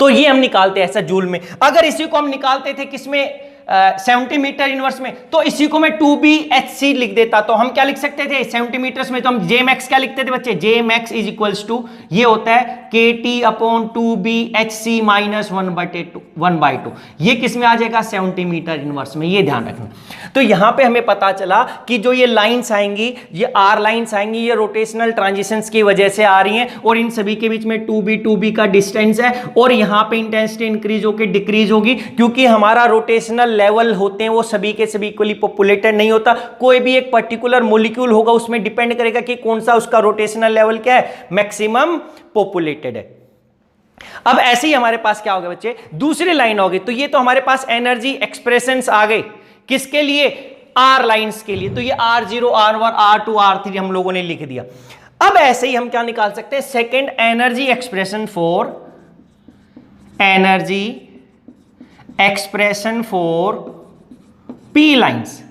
S1: तो ये हम निकालते हैं ऐसा जूल में। अगर इसी को हम निकालते थे किसमें, सेंटीमीटर इनवर्स में, तो इसी को मैं 2BHC लिख देता। तो हम क्या लिख सकते थे सेंटीमीटर्स में, तो हम जे मैक्स क्या लिखते थे बच्चे, जे मैक्स इज इक्वल्स टू ये होता है KT अपॉन 2BHC माइनस 1/2। ये किस में आ जाएगा, सेंटीमीटर इनवर्स में, ये ध्यान रखना। तो यहां पे हमें पता चला कि जो ये लाइंस आएंगी, ये आर लाइंस आएंगी, ये रोटेशनल ट्रांजिशंस की वजह से आ रही हैं और इन सभी के बीच में 2B का डिस्टेंस है और यहां पे इंटेंसिटी इंक्रीज होकर डिक्रीज होगी, क्योंकि हमारा रोटेशनल लेवल होते हैं वो सभी के सभी इक्वली पॉपुलेटेड नहीं होता। कोई भी एक पर्टिकुलर मॉलिक्यूल होगा, उसमें डिपेंड करेगा कि कौन सा उसका रोटेशनल लेवल क्या है, मैक्सिमम पॉपुलेटेड है। अब ऐसे ही हमारे पास क्या हो गया बच्चे, दूसरी लाइन हो गई। तो ये तो हमारे पास एनर्जी एक्सप्रेशंस आ गए, किसके लिए, आर लाइंस के लिए। तो ये R0, R1, R2, R3 हम लोगों ने लिख दिया। अब ऐसे ही हम क्या निकाल सकते हैं, second energy expression for P lines.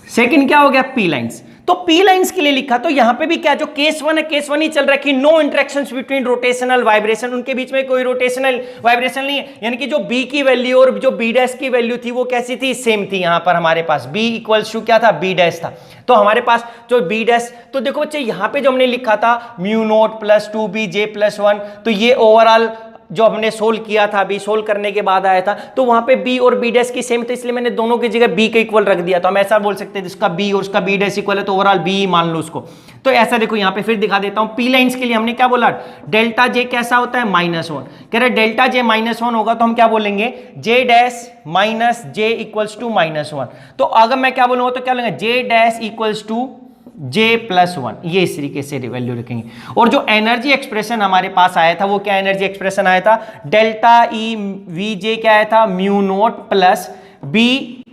S1: Second क्या हो गया, पी लाइंस। तो पी लाइंस के लिए लिखा, तो यहां पे भी क्या, जो केस 1 है, केस 1 ही चल रहा है कि no interactions between rotational vibration, उनके बीच में कोई रोटेशनल वाइब्रेशन नहीं है। यानी कि जो बी की वैल्यू और जो बी डैश की वैल्यू थी वो कैसी थी, सेम थी। यहां पर हमारे पास बी इक्वल्स टू क्या था, बी डैश था। तो हमारे पास जो बी डैश, तो देखो बच्चे यहां पे जो हमने लिखा था म्यू नॉट प्लस 2BJ+1, तो ये ओवरऑल जो हमने सोल्व किया था, अभी सोल्व करने के बाद आया था, तो वहां पे बी और बी डैश की सेम था, इसलिए मैंने दोनों की जगह बी के इक्वल रख दिया। तो हम ऐसा बोल सकते हैं जिसका बी और उसका बी डैश इक्वल है तो ओवरऑल बी मान लो उसको। तो ऐसा देखो यहां पे फिर दिखा देता हूं, पी लाइंस के लिए हमने क्या बोला, डेल्टा जे कैसा होता है, -1। कह रहे डेल्टा जे -1 होगा तो हम क्या बोलेंगे, J dash minus J equals to -1। तो अगर मैं क्या बोलूंगा तो क्या बोलेंगे, J dash equals to J+1, ये इस तरीके से वैल्यू रखेंगे। और जो एनर्जी एक्सप्रेशन हमारे पास आया था वो क्या एनर्जी एक्सप्रेशन आया था, डेल्टा ई वी जे क्या आया था, म्यू नॉट प्लस बी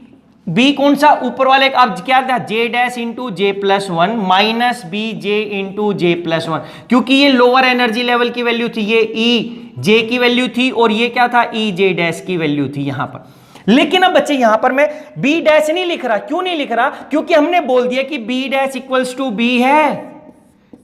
S1: कौन सा ऊपर वाले, अब क्या था, J dash into J+1 minus B J into J+1, क्योंकि ये लोअर एनर्जी लेवल की वैल्यू थी, ये ई जे की वैल्यू थी और ये क्या था, ई जे डैश की वैल्यू थी यहां पर। लेकिन अब बच्चे यहां पर मैं बी डैश नहीं लिख रहा, क्यों नहीं लिख रहा, क्योंकि हमने बोल दिया कि B dash equals to B है,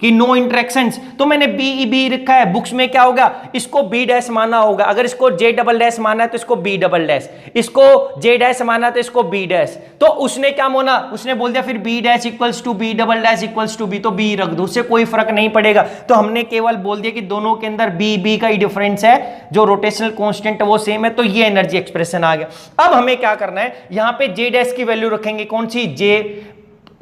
S1: कि नो इंटरेक्शंस। तो मैंने बी रखा है, बुक्स में क्या होगा, इसको बी डैश माना होगा। अगर इसको जे डबल डैश माना है तो इसको बी डबल डैश, इसको जे डैश माना तो इसको बी डैश। तो उसने क्या माना, उसने बोल दिया फिर B dash equals to B double dash equals to B, तो बी रख दो, उससे कोई फर्क नहीं पड़ेगा। तो हमने केवल बोल दिया कि दोनों के अंदर बी का ही डिफरेंस है, जो रोटेशनल कांस्टेंट है वो सेम है। तो ये एनर्जी एक्सप्रेशन आ गया। अब हमें क्या करना है, यहां पे जे डैश की वैल्यू रखेंगे, कौन सी,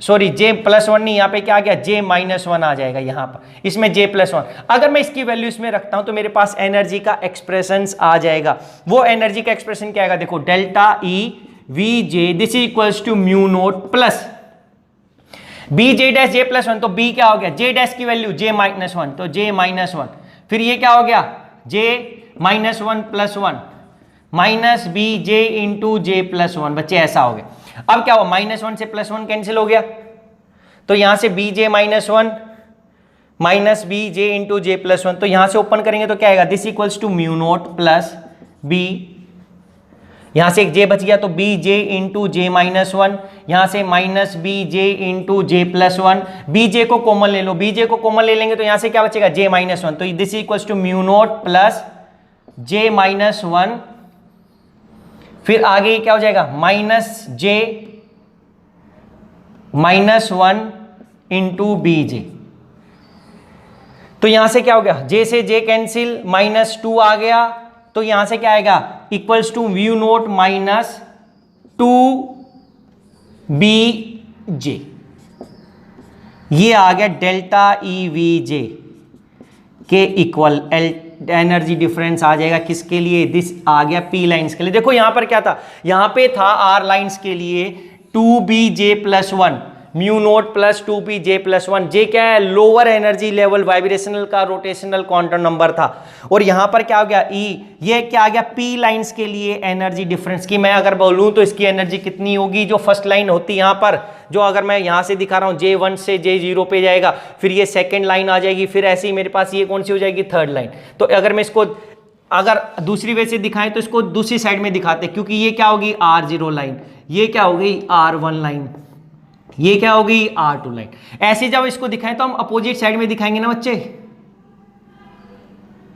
S1: J+1 नहीं, यहां पे क्या आ गया, J-1 आ जाएगा यहां पर, इसमें J+1। अगर मैं इसकी वैल्यू इसमें रखता हूं तो मेरे पास एनर्जी का एक्सप्रेशन आ जाएगा। वो एनर्जी का एक्सप्रेशन क्या आएगा, देखो delta E V J this is equals to mu naught plus B J dash J+1। तो बी क्या हो गया, J डैश की वैल्यू J-1, तो J-1। फिर ये क्या हो गया, J-1+1 minus B J into J+1। बच्चे ऐसा हो गया। अब क्या हुआ, -1 से +1 कैंसिल हो गया, तो यहां से BJ-1 minus B J into J+1। तो यहां से ओपन करेंगे तो क्या आएगा, this equals to mu naught plus B, यहां से एक J बच गया तो BJ इंटू J-1, यहां से minus BJ into J+1। BJ को कॉमन ले लो, BJ को कॉमन ले लेंगे तो यहां से क्या बचेगा, J-1। तो this equals to mu naught plus J-1, फिर आगे क्या हो जाएगा, -J-1 इंटू BJ। तो यहां से क्या हो गया, J से J कैंसिल, -2 आ गया, तो यहां से क्या आएगा, equals to mu naught minus 2BJ। ये आ गया डेल्टा EVJ के इक्वल एनर्जी डिफरेंस आ जाएगा किसके लिए, दिस आ गया पी लाइंस के लिए। देखो यहां पर क्या था, यहां पे था आर लाइंस के लिए 2BJ+1, mu naught plus 2p जे प्लस 1। जे क्या है, लोअर एनर्जी लेवल वाइब्रेशनल का रोटेशनल क्वांटम नंबर था। और यहां पर क्या हो गया, ई, ये क्या आ गया, पी लाइंस के लिए एनर्जी डिफरेंस की मैं अगर बोलूं तो इसकी एनर्जी कितनी होगी, जो फर्स्ट लाइन होती है यहां पर, जो अगर मैं यहां से दिखा रहा हूं J1 से J0 पे जाएगा, फिर ये सेकेंड लाइन आ जाएगी, फिर ऐसे ही मेरे पास ये कौन सी हो जाएगी, थर्ड लाइन। तो अगर मैं इसको अगर दूसरी वे से दिखाएं तो इसको दूसरी साइड में दिखाते हैं, क्योंकि ये क्या होगी R0 लाइन, ये क्या हो गई R1 लाइन, ये क्या होगी R2 लाइन। ऐसे जब इसको दिखाएं तो हम अपोजिट साइड में दिखाएंगे ना बच्चे,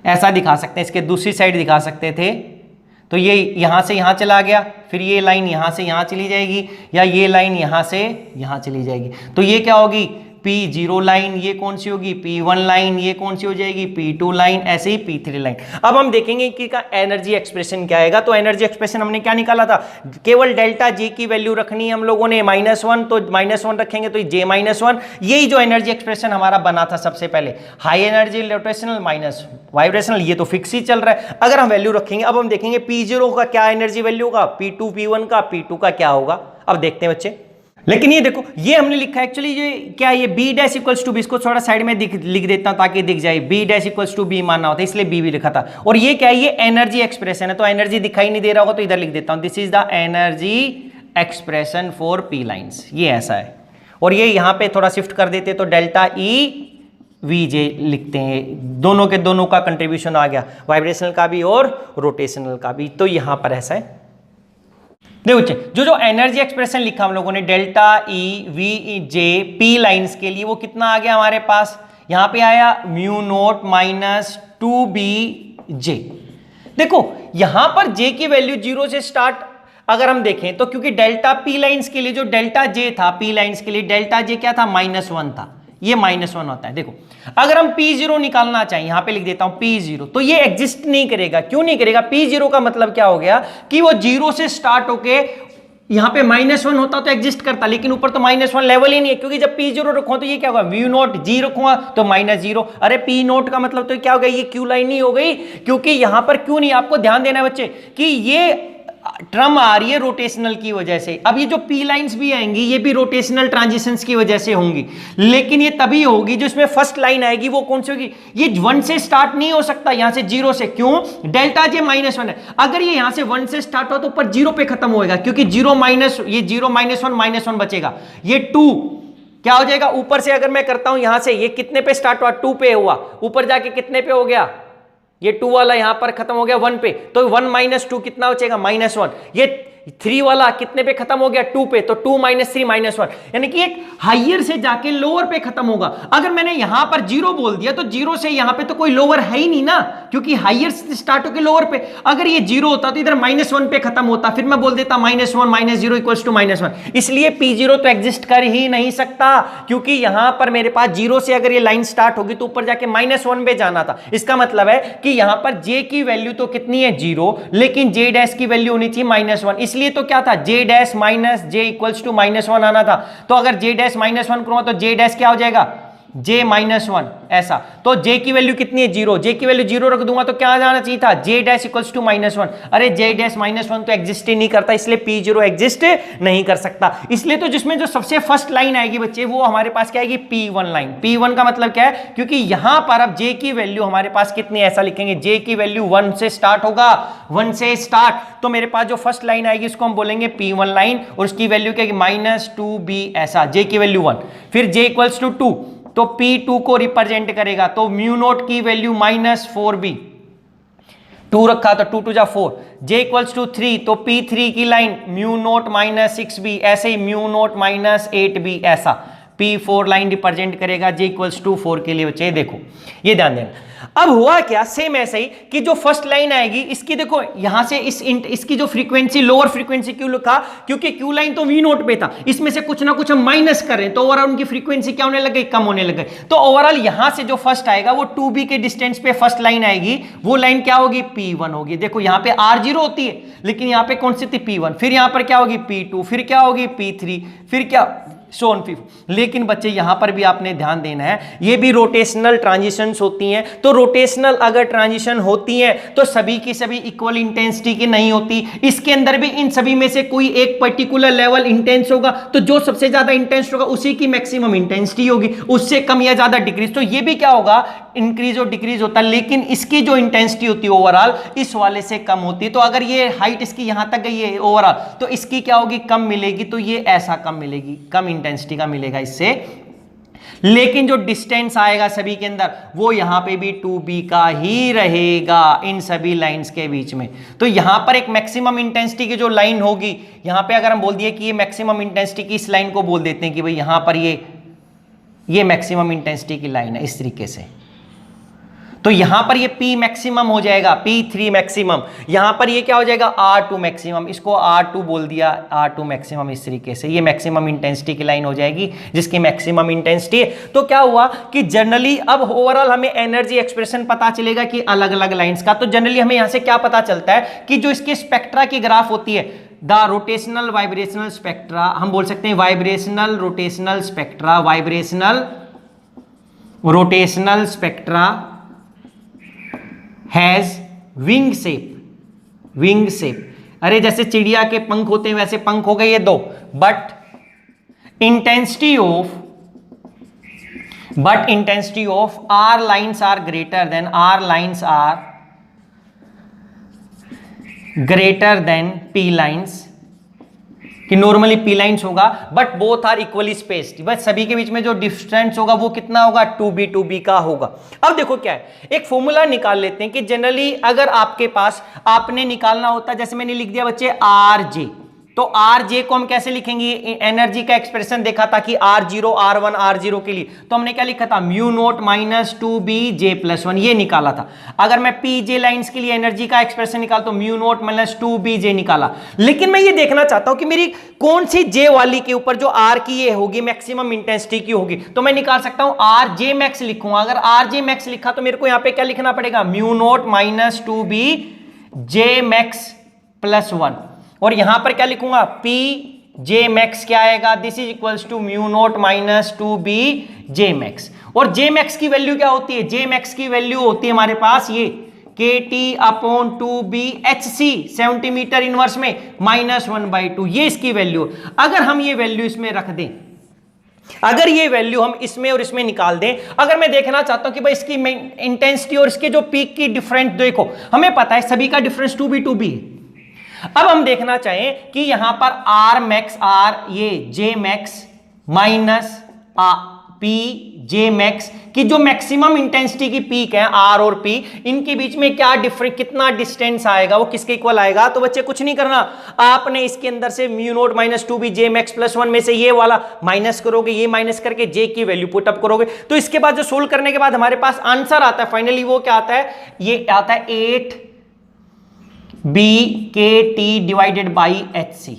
S1: ऐसा दिखा सकते हैं, इसके दूसरी साइड दिखा सकते थे। तो ये यहां से यहां चला गया, फिर ये लाइन यहां से यहां चली जाएगी, या ये लाइन यहां से यहां चली जाएगी। तो ये क्या होगी P0 लाइन, ये कौन सी होगी P1 लाइन, ये कौन सी हो जाएगी P2 लाइन, ऐसे ही P3 लाइन। अब हम देखेंगे कि का एनर्जी एक्सप्रेशन क्या आएगा। तो एनर्जी एक्सप्रेशन हमने क्या निकाला था, केवल डेल्टा J की वैल्यू रखनी है हम लोगों ने -1, तो -1 रखेंगे तो J -1, यही जो एनर्जी एक्सप्रेशन हमारा बना था सबसे पहले, high energy rotational minus vibrational, ये तो फिक्स ही चल रहा है। अगर हम वैल्यू रखेंगे, अब हम देखेंगे P0 का क्या एनर्जी वैल्यू होगा, P2 P1 का, P2 का क्या होगा। अब देखते हैं बच्चे, लेकिन ये देखो ये हमने लिखा है एक्चुअली, ये क्या है, ये B dash equals to B, इसको थोड़ा साइड में लिख देता हूं ताकि दिख जाए, B dash equals to B मानना होता है, इसलिए B भी लिखा था। और ये क्या है, ये एनर्जी एक्सप्रेशन है, तो एनर्जी दिखाई नहीं दे रहा होगा तो इधर लिख देता हूं, this is the energy expression for P lines, ये ऐसा है। और ये यहां पे थोड़ा शिफ्ट कर देते तो डेल्टा E VJ लिखते हैं, दोनों के दोनों का कंट्रीब्यूशन आ गया, वाइब्रेशनल का भी और रोटेशनल का भी। तो यहां पर ऐसा है, देखो जो जो एनर्जी एक्सप्रेशन लिखा हम लोगों ने delta E VJ P lines के लिए, वो कितना आ गया हमारे पास, यहां पे आया म्यू नोट माइनस 2BJ। देखो यहां पर J की वैल्यू 0 से स्टार्ट अगर हम देखें तो, क्योंकि डेल्टा P लाइंस के लिए जो डेल्टा J था, P लाइंस के लिए डेल्टा J क्या था, -1 था, ये -1 होता है। देखो अगर हम P0 निकालना चाहें, यहां पे लिख देता हूं P0, तो ये एग्जिस्ट नहीं करेगा। क्यों नहीं करेगा, P0 का मतलब क्या हो गया कि वो 0 से स्टार्ट होके यहां पे -1 होता तो एग्जिस्ट करता, लेकिन ऊपर तो -1 लेवल ही नहीं है, क्योंकि जब P0 रखो तो ये क्या होगा, म्यू नोट G रखूंगा तो -0, अरे P नोट का मतलब तो क्या हो गया, ये Q लाइन नहीं हो गई, क्योंकि यहां पर क्यों नहीं, आपको ध्यान देना है बच्चे कि ये ट्रम आ रही है रोटेशनल की वजह से। अब ये जो P लाइंस भी आएंगी ये भी रोटेशनल ट्रांजिशंस की वजह से होंगी, लेकिन ये तभी होगी जो इसमें फर्स्ट लाइन आएगी वो कौन सी होगी, ये 1 से स्टार्ट नहीं हो सकता, यहां से 0 से, क्यों, डेल्टा J -1 है। अगर ये यहां से 1 से स्टार्ट हो तो ऊपर 0 पे खत्म होएगा, क्योंकि 0 माइनस, ये 0 -1 बचेगा, ये 2 क्या हो जाएगा, ऊपर से अगर मैं करता हूं यहां से, ये कितने पे स्टार्ट हुआ, 2 पे हुआ, ऊपर जाके कितने पे हो गया, ये 2 वाला यहां पर खत्म हो गया 1 पे, तो 1 - 2 कितना बचेगा, -1। ये 3 वाला कितने पे खत्म हो गया, 2 पे, तो 2 - 3 -1, यानी कि एक हाइयर से जाके लोअर पे खत्म होगा। अगर मैंने यहां पर 0 बोल दिया तो 0 से यहां पे तो कोई लोअर है ही नहीं ना, क्योंकि हाइयर से स्टार्ट होके लोअर पे, अगर ये 0 होता तो इधर -1 पे खत्म होता, फिर मैं बोल देता -1 -0 इक्वल्स टू -1। इसलिए P0 तो एग्जिस्ट कर ही नहीं सकता, क्योंकि यहां पर मेरे पास 0 से अगर ये लाइन स्टार्ट होगी तो ऊपर जाके -1 पे जाना था। इसका मतलब है कि यहां पर J की वैल्यू तो कितनी है 0, लेकिन J डैश की वैल्यू होनी चाहिए -1, इसलिए तो क्या था, J dash minus J equals to -1 आना था। तो अगर J डैश -1 करूंगा तो J डैश क्या हो जाएगा, J -1, ऐसा। तो J की वैल्यू कितनी है 0, J की वैल्यू 0 रख दूंगा तो क्या आ जाना चाहिए था, J डैश इक्वल्स टू -1। अरे J डैश -1 तो एग्जिस्ट ही नहीं करता, इसलिए P0 एग्जिस्ट नहीं कर सकता। इसलिए तो जिसमें जो सबसे फर्स्ट लाइन आएगी बच्चे, वो हमारे पास क्या आएगी, P1 लाइन। P1 का मतलब क्या है, क्योंकि यहां पर अब J की वैल्यू हमारे पास कितनी, ऐसा लिखेंगे, J की वैल्यू 1 से स्टार्ट होगा, 1 से स्टार्ट, तो मेरे पास जो फर्स्ट लाइन आएगी उसको हम बोलेंगे P1 लाइन, और उसकी वैल्यू क्या है, -2B, ऐसा, J की वैल्यू 1, फिर J इक्वल्स टू 2, तो P2 को रिप्रेजेंट करेगा, तो म्यू नोट की वैल्यू -4B, 2 रखा तो 2 2 जा 4, J इक्वल्स टू 3, तो P3 की लाइन म्यू नोट -6B, ऐसे ही म्यू नोट -8B, ऐसा P4 लाइन रिप्रेजेंट करेगा J इक्वल्स टू 4 के लिए बच्चे। देखो ये ध्यान देना। अब हुआ क्या, सेम ऐसे ही कि जो फर्स्ट लाइन आएगी इसकी, देखो यहां से इसकी जो फ्रीक्वेंसी, लोअर फ्रीक्वेंसी क्यों लिखा, क्योंकि क्यू लाइन तो वी नोट पे था, इसमें से कुछ ना कुछ हम माइनस कर रहे हैं, तो ओवरऑल उनकी फ्रीक्वेंसी क्या होने लग गई, कम होने लग गई। तो ओवरऑल यहां से जो फर्स्ट आएगा वो 2B के डिस्टेंस पे फर्स्ट लाइन आएगी, वो लाइन क्या होगी, P1 होगी। देखो यहां पे R0 होती है, लेकिन यहां पे कौन सी थी, P1, फिर यहां पर क्या होगी, P2, फिर क्या होगी, P3, फिर क्या शोन FIFO। लेकिन बच्चे यहां पर भी आपने ध्यान देना है, ये भी रोटेशनल ट्रांजिशंस होती हैं। तो रोटेशनल अगर ट्रांजिशन होती हैं तो सभी की सभी इक्वल इंटेंसिटी की नहीं होती। इसके अंदर भी इन सभी में से कोई एक पर्टिकुलर लेवल इंटेंस होगा, तो जो सबसे ज्यादा इंटेंस होगा उसी की मैक्सिमम इंटेंसिटी होगी, उससे कम या ज्यादा डिक्रीज। तो ये भी क्या होगा, इंक्रीज और डिक्रीज होता है, लेकिन इसकी जो इंटेंसिटी होती है ओवरऑल इस वाले से कम होती है। तो अगर ये हाइट इसकी यहां तक गई है ओवरऑल, तो इसकी क्या होगी, कम मिलेगी। तो ये ऐसा कम मिलेगी, कम इंटेंसिटी का मिलेगा इससे। लेकिन जो डिस्टेंस आएगा सभी के अंदर वो यहां पे भी 2b का ही रहेगा इन सभी लाइंस के बीच में। तो यहां पर एक मैक्सिमम इंटेंसिटी की जो लाइन होगी, यहां पे अगर हम बोल दिए कि ये मैक्सिमम इंटेंसिटी की इस लाइन को बोल देते हैं कि भाई यहां पर ये मैक्सिमम इंटेंसिटी की लाइन है इस तरीके से, तो यहां पर ये P मैक्सिमम हो जाएगा, P3 मैक्सिमम। यहां पर ये क्या हो जाएगा, R2 मैक्सिमम, इसको R2 बोल दिया, R2 मैक्सिमम। इस तरीके से ये मैक्सिमम इंटेंसिटी की लाइन हो जाएगी जिसकी मैक्सिमम इंटेंसिटी है। तो क्या हुआ कि जनरली अब ओवरऑल हमें एनर्जी एक्सप्रेशन पता चलेगा कि अलग अलग लाइंस का। तो जनरली हमें यहां से क्या पता चलता है कि जो इसकी स्पेक्ट्रा की ग्राफ होती है, द रोटेशनल वाइब्रेशनल स्पेक्ट्रा, हम बोल सकते हैं vibrational rotational spectra, vibrational rotational spectra has wing shape, wing shape. अरे जैसे चिड़िया के पंख होते हैं वैसे पंख हो गए ये दो, but intensity of R lines are greater than, R lines are greater than P lines, कि नॉर्मली पी लाइन्स होगा, but both are equally spaced. बस सभी के बीच में जो डिस्टेंस होगा वो कितना होगा, 2b का होगा। अब देखो क्या है, एक फॉर्मूला निकाल लेते हैं कि जनरली अगर आपके पास आपने निकालना होता, जैसे मैंने लिख दिया बच्चे RJ, तो RJ को हम कैसे लिखेंगे, एनर्जी का एक्सप्रेशन देखा था कि R0 R1 R0 के लिए, तो हमने क्या लिखा था, म्यू नोट माइनस 2bj+1, ये निकाला था। अगर मैं PJ लाइंस के लिए एनर्जी का एक्सप्रेशन निकाल तो म्यू नोट माइनस 2bj निकाला। लेकिन मैं ये देखना चाहता हूं कि मेरी कौन सी J वाली के ऊपर जो R की ये होगी मैक्सिमम इंटेंसिटी की होगी, तो मैं निकाल सकता हूं RJ मैक्स लिखूंगा। अगर RJ मैक्स लिखा तो मेरे को यहां पे क्या लिखना पड़ेगा, म्यू नोट माइनस 2bj+1, और यहां पर क्या लिखूंगा, P J मैक्स क्या आएगा, this is equals to mu naught minus 2bj max. और J मैक्स की वैल्यू क्या होती है, J मैक्स की वैल्यू होती है हमारे पास ये KT/2BHC सेंटीमीटर इनवर्स में -1/2, ये इसकी वैल्यू। अगर हम ये वैल्यू इसमें रख दें, अगर ये वैल्यू हम इसमें और इसमें निकाल दें, अगर मैं देखना चाहता हूं कि भाई इसकी इंटेंसिटी और इसके जो पीक की डिफरेंस देखो, हमें पता है सभी का डिफरेंस 2b है। अब हम देखना चाहें कि यहां पर R मैक्स, R ये J max minus P J max की जो मैक्सिमम इंटेंसिटी की पीक है R और P, इनके बीच में क्या डिफरेंस, कितना डिस्टेंस आएगा, वो किसके इक्वल आएगा। तो बच्चे कुछ नहीं करना, आपने इसके अंदर से mu naught minus 2bj max +1 में से ये वाला माइनस करोगे, ये माइनस करके J की वैल्यू पुट अप करोगे। तो इसके बाद जो सोल्व करने के बाद हमारे पास आंसर आता है फाइनली, वो क्या आता है, ये आता है 8bkt/hc,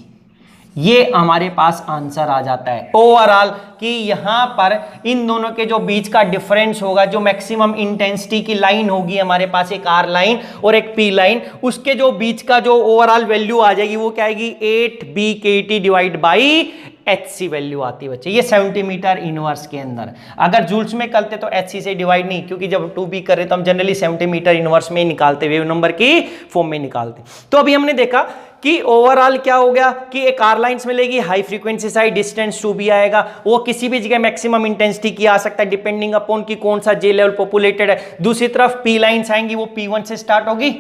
S1: ये हमारे पास आंसर आ जाता है ओवरऑल कि यहां पर इन दोनों के जो बीच का डिफरेंस होगा, जो मैक्सिमम इंटेंसिटी की लाइन होगी हमारे पास, एक R लाइन और एक P लाइन, उसके जो बीच का जो ओवरऑल वैल्यू आ जाएगी वो क्या आएगी, 8bkt/hc वैल्यू आती है बच्चे। ये सेंटीमीटर इनवर्स के अंदर, अगर जूल्स में करते तो hc से डिवाइड नहीं, क्योंकि जब 2b कर रहे तो हम जनरली सेंटीमीटर इनवर्स में निकालते, वेव नंबर की फॉर्म में निकालते। तो अभी हमने देखा कि ओवरऑल क्या हो गया कि एक R लाइंस मिलेगी, high frequency side, distance 2b आएगा, वो किसी भी जगह मैक्सिमम इंटेंसिटी की आ सकता है डिपेंडिंग अपॉन कि कौन सा J लेवल पॉपुलेटेड है। दूसरी तरफ P लाइंस आएंगी, वो P1 से स्टार्ट होगी,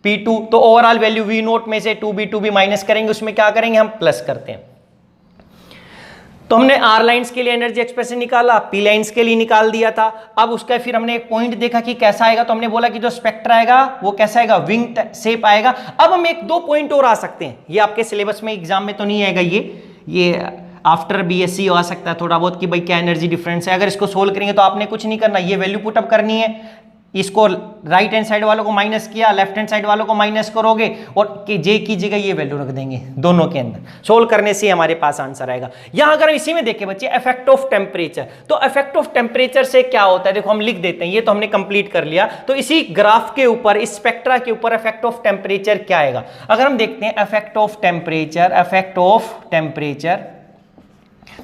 S1: P2, तो ओवरऑल वैल्यू V नोट में से 2b माइनस करेंगे, उसमें क्या करेंगे हम, प्लस करते हैं। तो हमने R लाइंस के लिए एनर्जी एक्सप्रेशन निकाला, P लाइंस के लिए निकाल दिया था। अब उसका फिर हमने एक पॉइंट देखा कि कैसा आएगा, तो हमने बोला कि जो स्पेक्ट्रा आएगा वो कैसा आएगा, विंग शेप आएगा। अब हम एक दो पॉइंट और आ सकते हैं, ये आपके सिलेबस में एग्जाम में तो नहीं आएगा, ये आफ्टर BSc आ सकता है थोड़ा बहुत कि भाई क्या एनर्जी डिफरेंस है। अगर इसको सोल्व करेंगे तो आपने कुछ नहीं करना, ये वैल्यू पुटअप करनी है, इसको राइट हैंड साइड वालों को माइनस किया, लेफ्ट हैंड साइड वालों को माइनस करोगे और J की जगह ये वैल्यू रख देंगे दोनों के अंदर। सोल्व करने से हमारे पास आंसर आएगा। यहां अगर इसी में देखें बच्चे इफेक्ट ऑफ टेम्परेचर, तो इफेक्ट ऑफ टेम्परेचर से क्या होता है, देखो हम लिख देते हैं, ये तो हमने कंप्लीट कर लिया। तो इसी ग्राफ के ऊपर, इस स्पेक्ट्रा के ऊपर इफेक्ट ऑफ टेम्परेचर क्या आएगा। अगर हम देखते हैं effect of temperature, effect of temperature,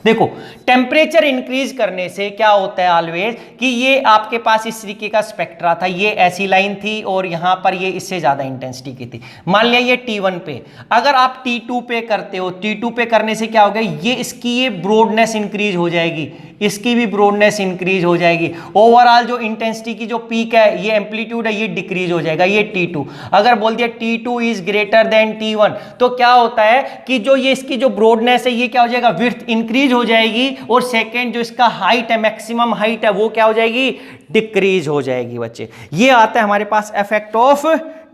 S1: देखो टेम्परेचर इंक्रीज करने से क्या होता है ऑलवेज कि ये आपके पास इस तरीके का स्पेक्ट्रा था, ये ऐसी लाइन थी और यहां पर ये इससे ज्यादा इंटेंसिटी की थी। मान लिया ये T1 पे, अगर आप T2 पे करते हो, T2 पे करने से क्या होगा, ये इसकी ये ब्रॉडनेस इंक्रीज हो जाएगी, इसकी भी ब्रॉडनेस इंक्रीज हो जाएगी। ओवरऑल जो इंटेंसिटी की जो पीक है, ये एम्पलीट्यूड है, ये डिक्रीज हो जाएगा, ये T2। अगर बोल दिया T2 is greater than T1 तो क्या होता है कि जो ये इसकी जो ब्रॉडनेस है ये क्या हो जाएगा, विड्थ इंक्रीज हो जाएगी, और सेकेंड जो इसका हाइट है, मैक्सिमम हाइट है, वो क्या हो जाएगी, डिक्रीज हो जाएगी बच्चे। ये आता है हमारे पास इफेक्ट ऑफ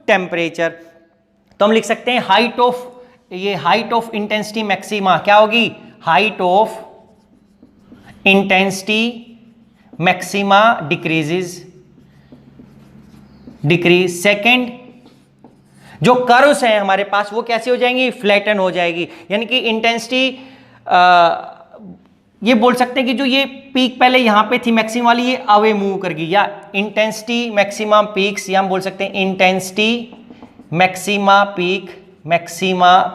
S1: टेम्परेचर। तो हम लिख सकते हैं हाइट ऑफ, ये हाइट ऑफ इंटेंसिटी मैक्सिमा क्या होगी, height of intensity maxima decrease. Second जो कर्व्स हैं हमारे पास वो कैसे हो जाएंगी, फ्लैटन हो जाएगी, यानी कि इंटेंसिटी ये बोल सकते हैं कि जो ये पीक पहले यहां पे थी मैक्सिमम वाली, ये अवे मूव कर गई, या इंटेंसिटी मैक्सिमम पीक्स, या हम बोल सकते हैं intensity maxima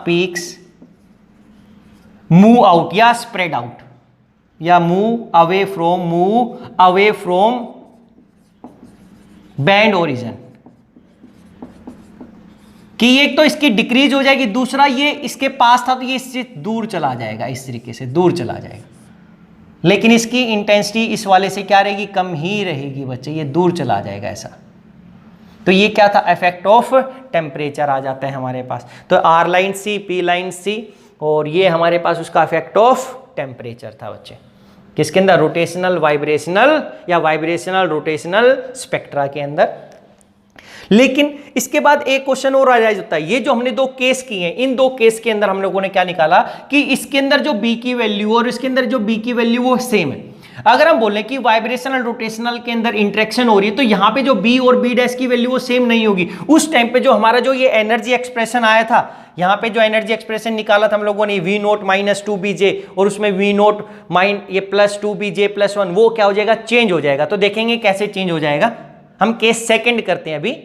S1: peaks move out या स्प्रेड आउट, या move away from band origin, कि एक तो इसकी डिक्रीज हो जाएगी, दूसरा ये इसके पास था तो ये इससे दूर चला जाएगा, इस तरीके से दूर चला जाएगा, लेकिन इसकी इंटेंसिटी इस वाले से क्या रहेगी, कम ही रहेगी बच्चे, ये दूर चला जाएगा ऐसा। तो ये क्या था, इफेक्ट ऑफ टेम्परेचर आ जाता है हमारे पास। तो R line C, P line C, और ये हमारे पास उसका इफेक्ट ऑफ टेम्परेचर था बच्चे, किसके अंदर, रोटेशनल वाइब्रेशनल या वाइब्रेशनल रोटेशनल स्पेक्ट्रा के अंदर। लेकिन इसके बाद एक क्वेश्चन और आ जाता है, ये जो हमने दो केस किए हैं, इन दो केस के अंदर हम लोगों ने क्या निकाला कि इसके अंदर जो बी की वैल्यू और इसके अंदर जो बी की वैल्यू वो सेम है। अगर हम बोलें कि वाइब्रेशनल रोटेशनल के अंदर इंटरेक्शन हो रही है तो यहां पे जो बी और बी डैश की वैल्यू वो सेम नहीं होगी। उस टाइम पे जो हमारा जो ये एनर्जी एक्सप्रेशन आया था, यहां पे जो एनर्जी एक्सप्रेशन निकाला था हम लोगों ने V नोट माइनस 2bj, और उसमें V नोट माइन ये प्लस 2bj प्लस 1, वो क्या हो जाएगा, चेंज हो जाएगा। तो देखेंगे कैसे चेंज हो जाएगा। हम केस सेकंड करते हैं अभी।